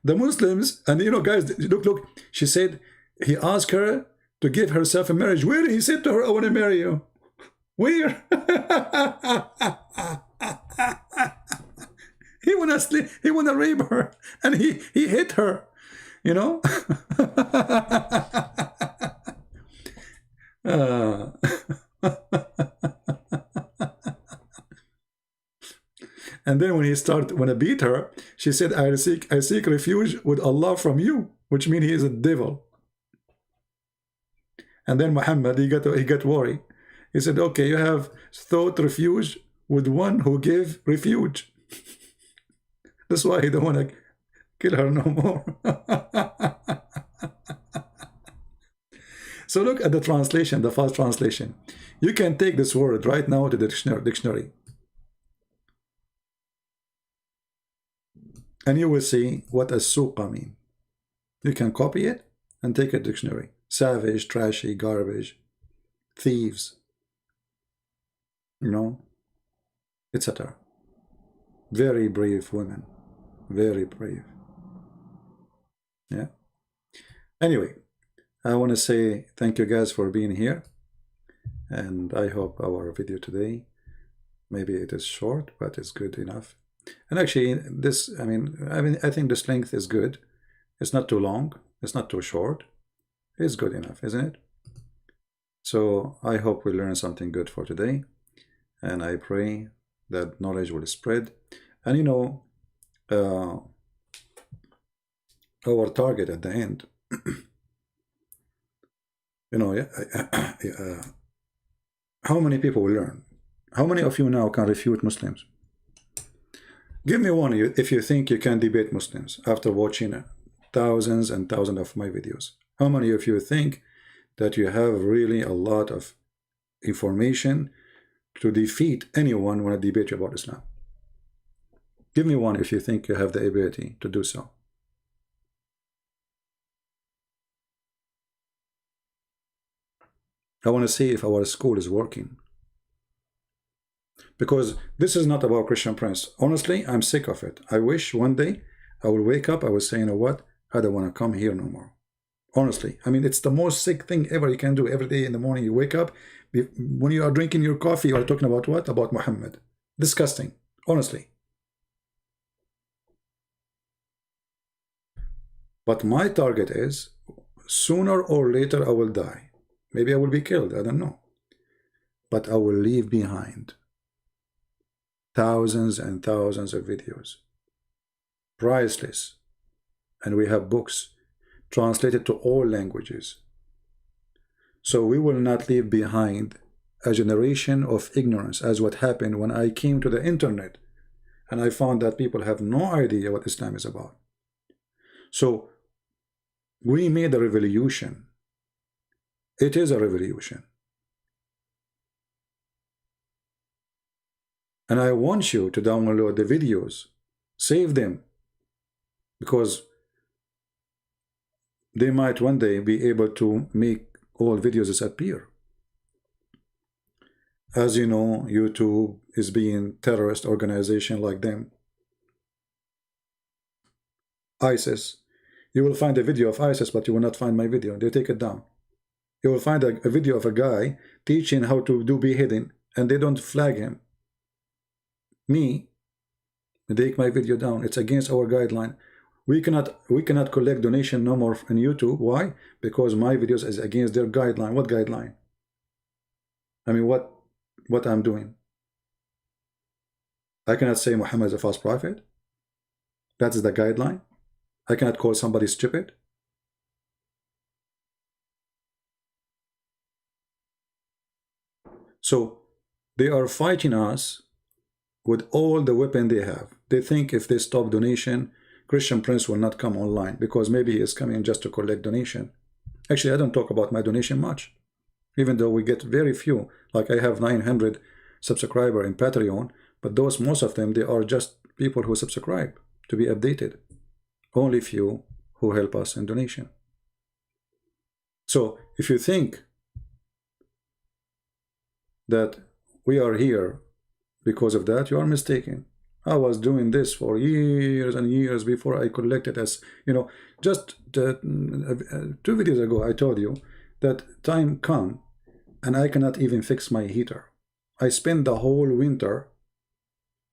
The Muslims, and you know, guys, look, she said, he asked her to give herself in marriage. Where? He said to her, I want to marry you. Where? He wanna sleep, he wanna rape her, and he hit her, you know. And then when I beat her, she said, I seek refuge with Allah from you, which means he is a devil. And then Muhammad, he got worried. He said, okay, you have sought refuge with one who gave refuge. That's why he don't want to kill her no more. So look at the translation, the fast translation. You can take this word right now to the dictionary. And you will see what as-suqa mean. You can copy it and take a dictionary. Savage, trashy, garbage, thieves, you know, etc. Very brave women. Very brave. Yeah. Anyway, I want to say thank you guys for being here. And I hope our video today Maybe it is short, but it's good enough. And actually, this, I think this length is good. It's not too long. It's not too short. It's good enough, isn't it? So I hope we learn something good for today. And I pray that knowledge will spread. And you know, our target at the end, you know, how many people will learn? How many of you now can refute Muslims? Give me one if you think you can debate Muslims after watching thousands and thousands of my videos. How many of you think that you have really a lot of information to defeat anyone when I debate you about Islam? Give me one if you think you have the ability to do so. I want to see if our school is working. Because this is not about Christian Prince. Honestly, I'm sick of it. I wish one day I will wake up, I will say, you know what? I don't want to come here no more. Honestly, I mean, it's the most sick thing ever you can do. Every day in the morning you wake up, when you are drinking your coffee, you are talking about what? About Muhammad. Disgusting, honestly. But my target is, sooner or later I will die. Maybe I will be killed, I don't know. But I will leave behind thousands and thousands of videos. Priceless. And we have books translated to all languages. So we will not leave behind a generation of ignorance, as what happened when I came to the internet and I found that people have no idea what Islam is about. So we made a revolution. It is a revolution. And I want you to download the videos, save them, because they might one day be able to make all videos disappear. As you know, YouTube is being terrorist organization like them. ISIS. You will find a video of ISIS, but you will not find my video. They take it down. You will find a video of a guy teaching how to do beheading, and they don't flag him. Me, they take my video down. It's against our guideline. We cannot collect donation no more on YouTube. Why? Because my videos is against their guideline. What guideline? I mean, what I'm doing? I cannot say Muhammad is a false prophet. That is the guideline. I cannot call somebody stupid. So they are fighting us with all the weapon they have. They think if they stop donation, Christian Prince will not come online because maybe he is coming just to collect donation. Actually, I don't talk about my donation much, even though we get very few. Like I have 900 subscribers in Patreon, but those, most of them, they are just people who subscribe to be updated. Only few who help us in donation. So if you think that we are here because of that, you are mistaken. I was doing this for years and years before I collected, as you know, just 2 videos ago I told you that time come and I cannot even fix my heater. I spent the whole winter,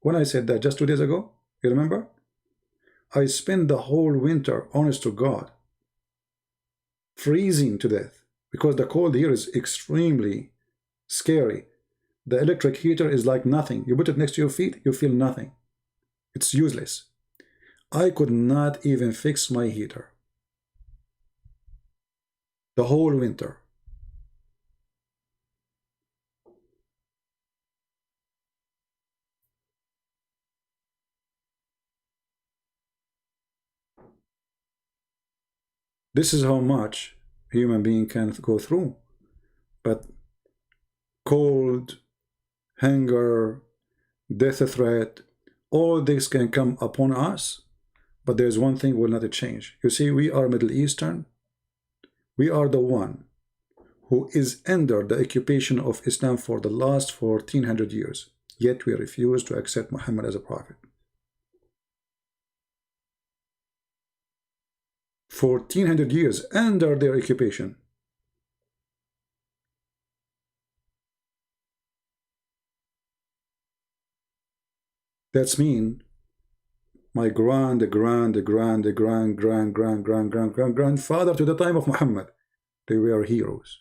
when I said that just 2 days ago, you remember? I spent the whole winter, honest to God, freezing to death because the cold here is extremely scary. The electric heater is like nothing. You put it next to your feet, you feel nothing. It's useless. I could not even fix my heater the whole winter. This is how much a human being can go through. But cold, hunger, death threat, all this can come upon us, but there's one thing will not change. You see, we are Middle Eastern. We are the one who is under the occupation of Islam for the last 1400 years, yet we refuse to accept Muhammad as a prophet. 1400 years under their occupation. That's mean my grandfather to the time of Muhammad, they were heroes.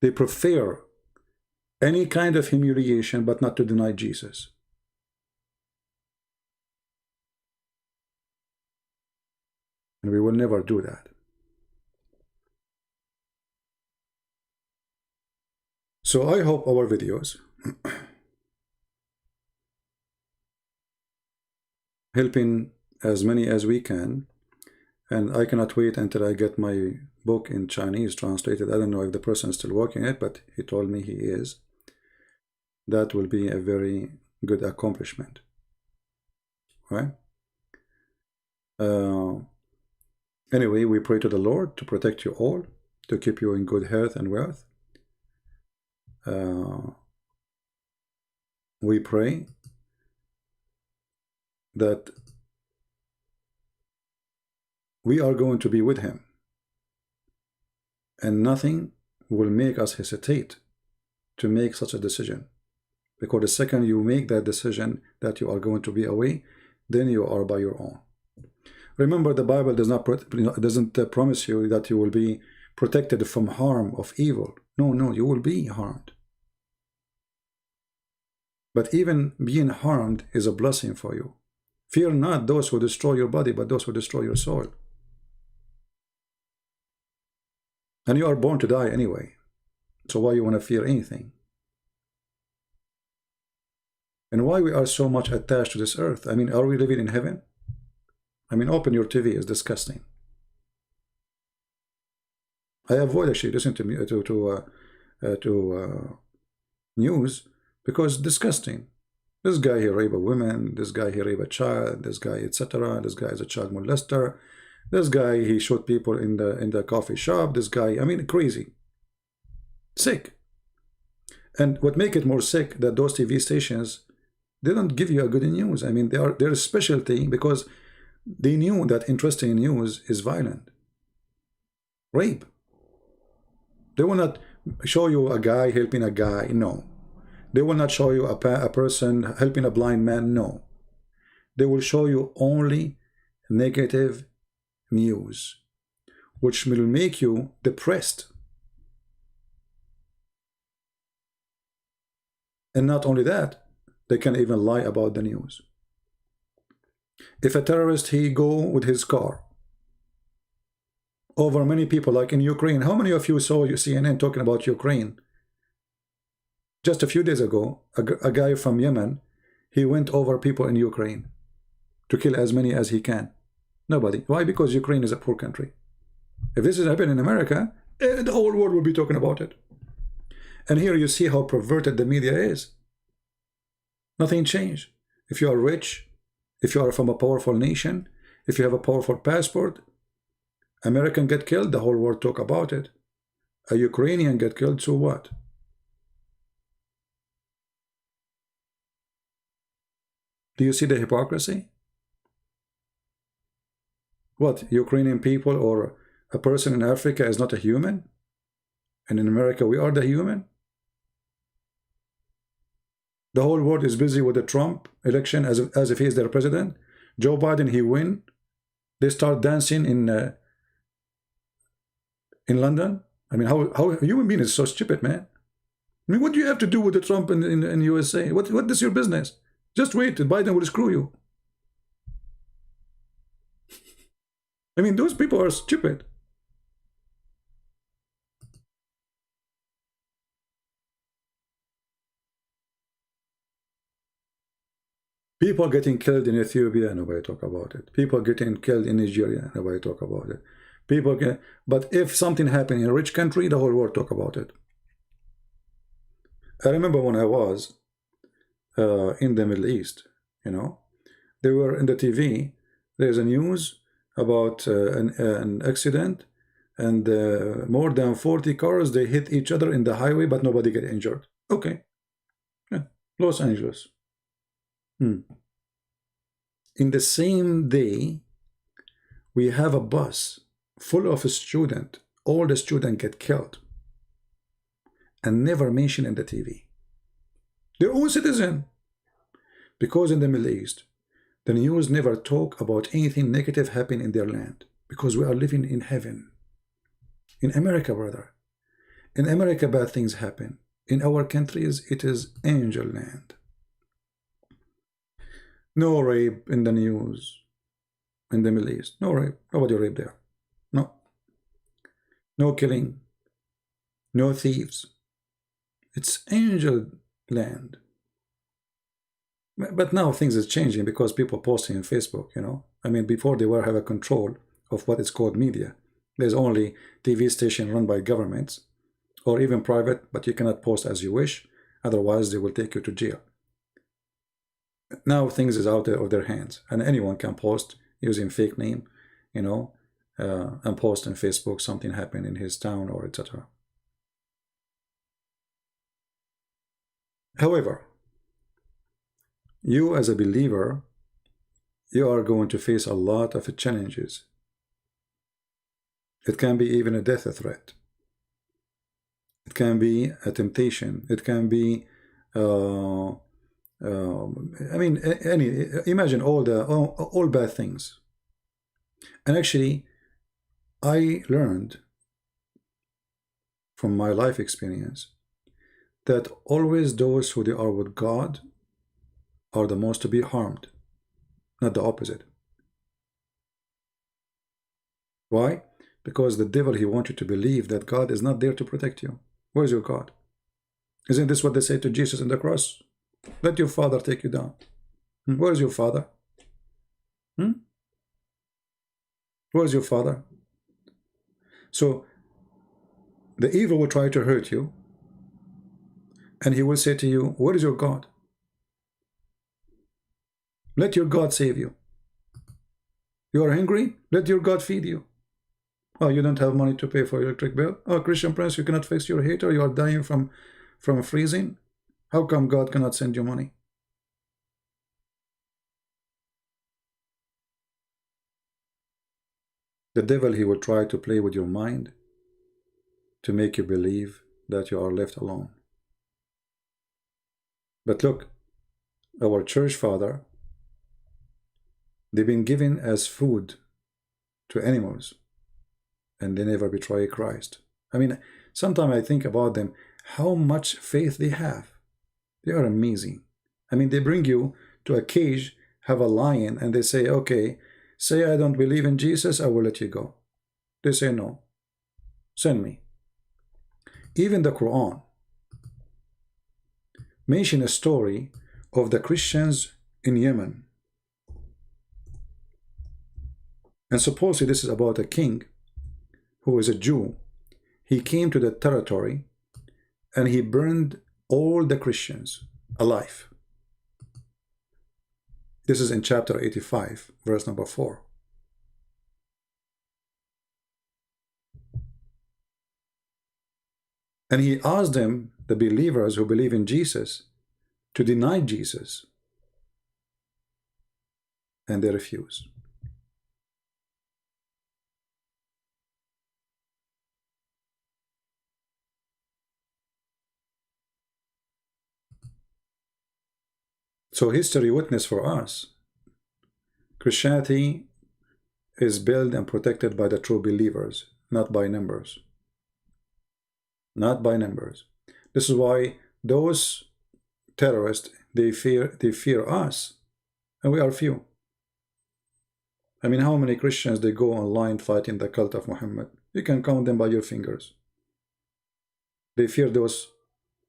They prefer any kind of humiliation but not to deny Jesus. And we will never do that. So I hope our videos helping as many as we can, and I cannot wait until I get my book in Chinese translated. I don't know if the person is still working it, but he told me he is. That will be a very good accomplishment, right? Anyway, we pray to the Lord to protect you all, to keep you in good health and wealth. We pray that we are going to be with him, and nothing will make us hesitate to make such a decision, because the second you make that decision that you are going to be away, then you are by your own. Remember, the Bible doesn't promise you that you will be protected from harm of evil. No, you will be harmed. But even being harmed is a blessing for you. Fear not those who destroy your body, but those who destroy your soul. And you are born to die anyway. So why you want to fear anything? And why we are so much attached to this earth? I mean, are we living in heaven? I mean, open your TV. It's disgusting. I avoid actually listening to news because it's disgusting. This guy he raped a woman. This guy he raped a child. This guy etc. This guy is a child molester. This guy he shot people in the coffee shop. This guy, I mean, crazy, sick. And what make it more sick that those TV stations, they don't give you a good news. I mean, they're a specialty because they knew that interesting news is violent. Rape. They will not show you a guy helping a guy. No. They will not show you a person helping a blind man. No. They will show you only negative news, which will make you depressed. And not only that, they can even lie about the news. If a terrorist, he go with his car over many people, like in Ukraine. How many of you saw CNN talking about Ukraine? Just a few days ago, a guy from Yemen, he went over people in Ukraine to kill as many as he can. Nobody. Why? Because Ukraine is a poor country. If this is happening in America, the whole world will be talking about it. And here you see how perverted the media is. Nothing changed. If you are rich, if you are from a powerful nation, if you have a powerful passport, American get killed, the whole world talk about it. A Ukrainian get killed, so what? Do you see the hypocrisy? What, Ukrainian people or a person in Africa is not a human? And in America we are the human? The whole world is busy with the Trump election as if he is their president. Joe Biden, he win. They start dancing in London. I mean, how a human being is so stupid, man. I mean, what do you have to do with the Trump in USA? What is your business? Just wait, Biden will screw you. I mean, those people are stupid. People getting killed in Ethiopia, nobody talk about it. People getting killed in Nigeria, nobody talk about it. But if something happened in a rich country, the whole world talk about it. I remember when I was in the Middle East, you know, they were in the TV. There's a news about an accident, and more than 40 cars, they hit each other in the highway, but nobody get injured. Okay, yeah. Los Angeles. In the same day, we have a bus full of a student. All the students get killed and never mentioned in the TV. their own citizen. Because in the Middle East, the news never talk about anything negative happening in their land, because we are living in heaven. In America, brother, in America, bad things happen. In our countries, it is angel land. No rape in the news in the Middle East. No rape. Nobody raped there. No. No killing. No thieves. It's angel land. But now things is changing because people posting on Facebook, you know. I mean, before they were have a control of what is called media. There's only TV station run by governments or even private, but you cannot post as you wish. Otherwise, they will take you to jail. Now things is out of their hands, and anyone can post using fake name, you know, and post on Facebook something happened in his town or etc. However, you as a believer, you are going to face a lot of challenges. It can be even a death threat. It can be a temptation. It can be, I mean, imagine all bad things. And actually, I learned from my life experience that always those who they are with God are the most to be harmed, not the opposite. Why? Because the devil, he wants you to believe that God is not there to protect you. Where's your God? Isn't this what they say to Jesus on the cross? Let your father take you down. Where's your father? Where's your father? So the evil will try to hurt you, and he will say to you, where is your God? Let your God save you. You are hungry? Let your God feed you. Oh, you don't have money to pay for your electric bill? Oh, Christian Prince, you cannot fix your heater? You are dying from freezing? How come God cannot send you money? The devil, he will try to play with your mind to make you believe that you are left alone. But look, our church father, they've been given as food to animals, and they never betray Christ. I mean, sometimes I think about them, how much faith they have. They are amazing. I mean, they bring you to a cage, have a lion, and they say, okay, say I don't believe in Jesus, I will let you go. They say, no, send me. Even the Quran mentions a story of the Christians in Yemen. And supposedly this is about a king who is a Jew. He came to the territory and he burned all the Christians alive. This is in chapter 85, verse number 4. And he asked them, the believers who believe in Jesus, to deny Jesus. And they refuse. So history witness for us, Christianity is built and protected by the true believers, not by numbers. Not by numbers. This is why those terrorists, they fear us, and we are few. I mean, how many Christians they go online fighting the cult of Muhammad? You can count them by your fingers. They fear those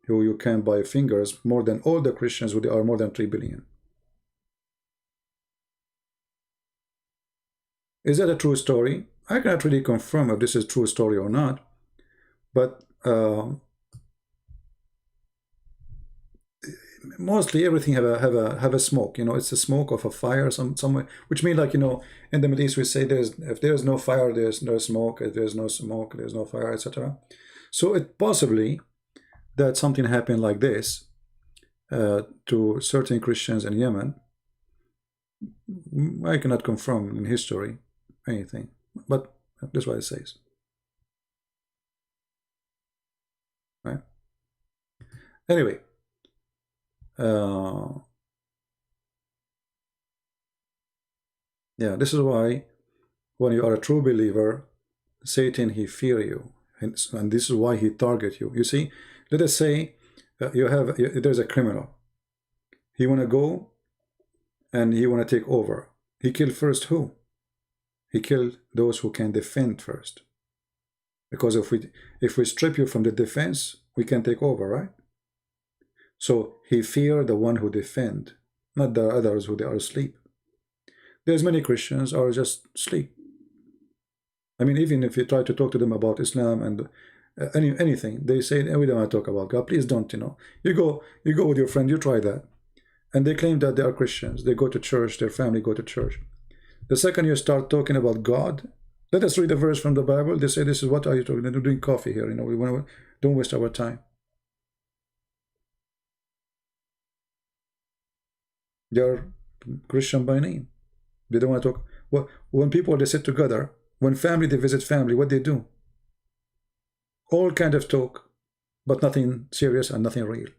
who you can by fingers more than all the Christians, who are more than 3 billion. Is that a true story? I cannot really confirm if this is a true story or not, but mostly everything have a smoke. You know, it's the smoke of a fire somewhere, which means, like, you know, in the Middle East we say if there's no fire, there's no smoke. If there's no smoke, there's no fire, etc. So it possibly that something happened like this to certain Christians in Yemen. I cannot confirm in history anything, but that's what it says. Right? Anyway, Uh, yeah, this is why when you are a true believer, Satan, he fear you, and this is why he target you. You see, let us say there's a criminal. He want to go and he want to take over. He kill first who? He kill those who can defend first. Because if we strip you from the defense, we can take over, right? So he fear the one who defend, not the others who they are asleep. There's many Christians are just asleep. I mean, even if you try to talk to them about Islam and anything, they say, we don't want to talk about God. Please don't, You go with your friend, you try that. And they claim that they are Christians. They go to church, their family go to church. The second you start talking about God, let us read a verse from the Bible. They say, this is what are you talking about? They're doing coffee here. We want to, don't waste our time. They are Christian by name. They don't want to talk. Well, when people, they sit together, when family, they visit family, what they do? All kind of talk, but nothing serious and nothing real.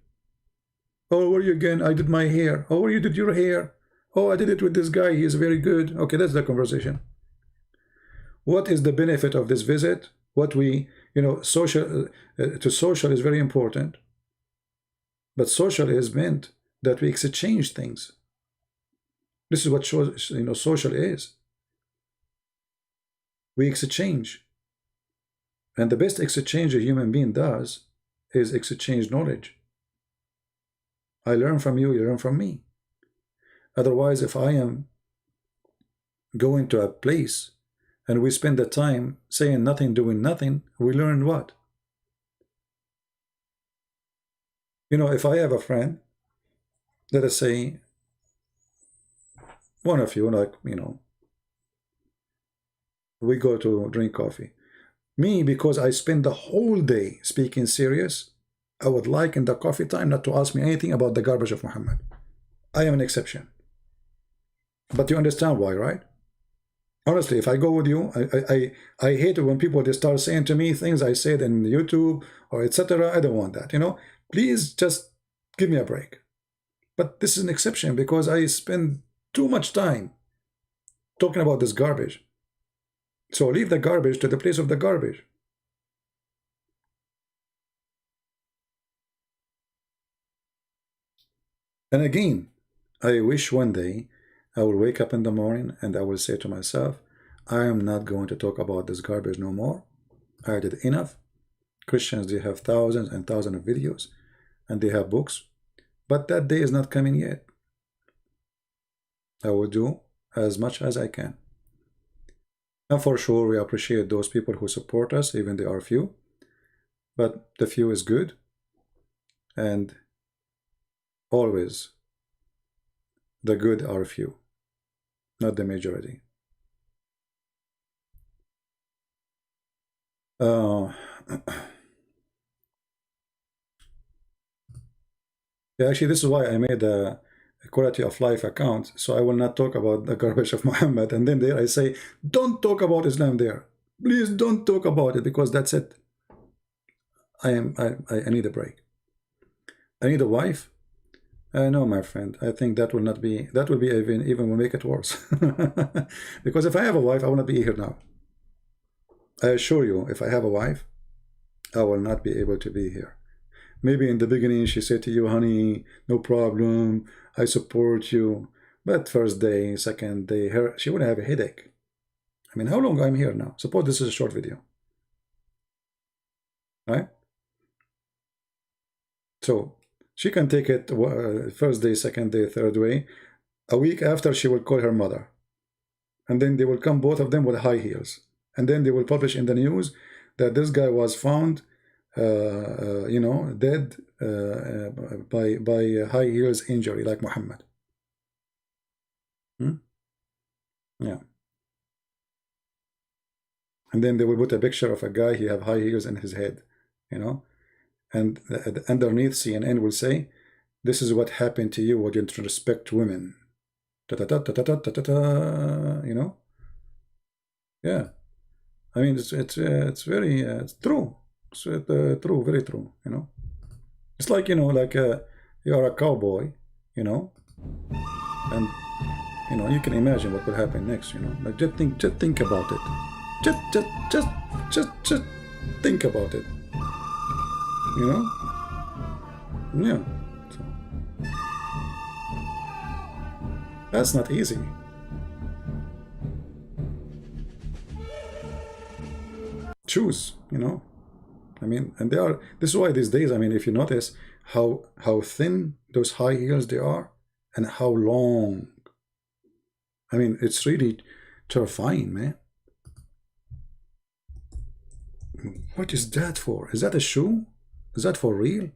Oh, where are you again? I did my hair. Oh, where you did your hair? Oh, I did it with this guy. He is very good. Okay, that's the conversation. What is the benefit of this visit? What we, social, to social is very important. But social is meant that we exchange things. This is what social is. We exchange. And the best exchange a human being does is exchange knowledge. I learn from you, you learn from me. Otherwise, if I am going to a place and we spend the time saying nothing, doing nothing, we learn what? If I have a friend, let us say, one of you, we go to drink coffee. Me, because I spend the whole day speaking serious, I would like in the coffee time not to ask me anything about the garbage of Muhammad. I am an exception. But you understand why, right? Honestly, if I go with you, I hate it when people, they start saying to me things I said in YouTube or etc. I don't want that, Please just give me a break. But this is an exception because I spend too much time talking about this garbage. So leave the garbage to the place of the garbage. And again, I wish one day I will wake up in the morning and I will say to myself, I am not going to talk about this garbage no more. I did enough. Christians, they have thousands and thousands of videos and they have books, but that day is not coming yet. I will do as much as I can. And for sure, we appreciate those people who support us, even they are few. But the few is good. And always, the good are few, not the majority. Actually, this is why I made a quality of life account, so I will not talk about the garbage of Muhammad. And then there I say, don't talk about Islam there. Please don't talk about it, because that's it. I need a break. I need a wife. No, my friend. I think that will not be. That will be even will make it worse. Because if I have a wife, I will not be here now. I assure you, if I have a wife, I will not be able to be here. Maybe in the beginning she said to you, honey, no problem, I support you. But first day, second day, she would have a headache. I mean, how long I'm here now? Suppose this is a short video. Right? So she can take it first day, second day, third day. A week after, she will call her mother. And then they will come, both of them, with high heels. And then they will publish in the news that this guy was found dead by high heels injury, like Muhammad. Yeah. And then they will put a picture of a guy, he have high heels in his head, and underneath CNN will say, this is what happened to you when you respect women. Yeah. I mean, it's very it's true. It's true, very true. It's like you are a cowboy, you know, and you know, you can imagine what will happen next, you know. Like just think about it. Just think about it. You know? Yeah. So, that's not easy. Choose, you know. I mean, and they are, this is why these days, I mean, if you notice how thin those high heels they are and how long. I mean, it's really terrifying, man. What is that for? Is that a shoe? Is that for real?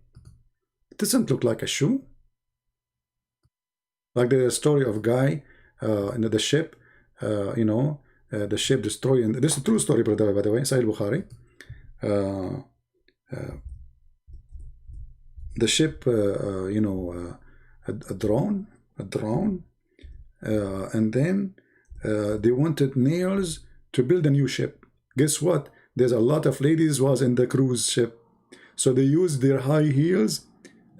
It doesn't look like a shoe. Like the story of guy in the ship, you know, the ship destroying. This is a true story, by the way, Sahih Bukhari. The ship, you know, a drone, and then they wanted nails to build a new ship. Guess what? There's a lot of ladies was in the cruise ship, so they used their high heels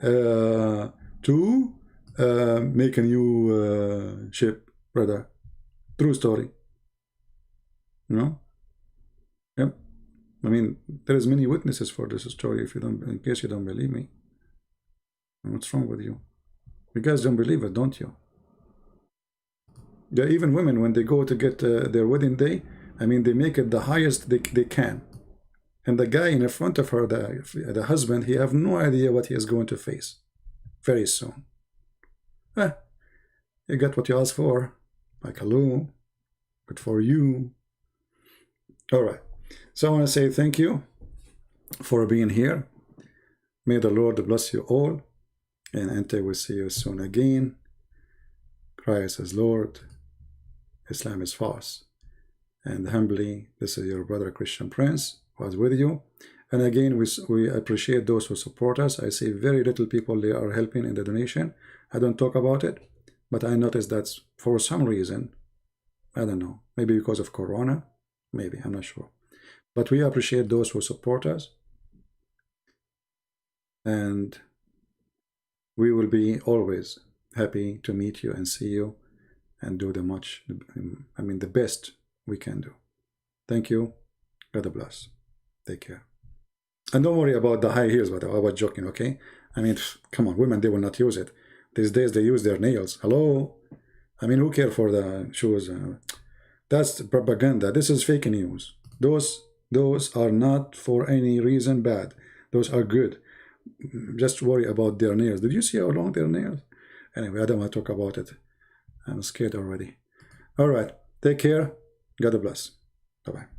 to make a new ship, brother. True story. You know? Yep. I mean, there is many witnesses for this story. If you don't, in case you don't believe me, what's wrong with you? You guys don't believe it, don't you? Yeah, even women, when they go to get their wedding day, I mean, they make it the highest they can. And the guy in front of her, the husband, he have no idea what he is going to face very soon. You got what you asked for. Like, hello, good for you. All right. So I want to say thank you for being here. May the Lord bless you all. And until we see you soon again. Christ is Lord. Islam is false. And humbly, this is your brother Christian Prince was with you. And again, we appreciate those who support us. I see very little people they are helping in the donation. I don't talk about it, but I noticed that for some reason, I don't know, maybe because of Corona, maybe, I'm not sure. But we appreciate those who support us. And we will be always happy to meet you and see you and do the best we can do. Thank you. God bless. Take care. And don't worry about the high heels, but I was joking, okay? I mean, come on, women, they will not use it. These days, they use their nails. Hello? I mean, who cares for the shoes? That's propaganda. This is fake news. Those are not for any reason bad. Those are good. Just worry about their nails. Did you see how long their nails? Anyway, I don't want to talk about it. I'm scared already. All right. Take care. God bless. Bye-bye.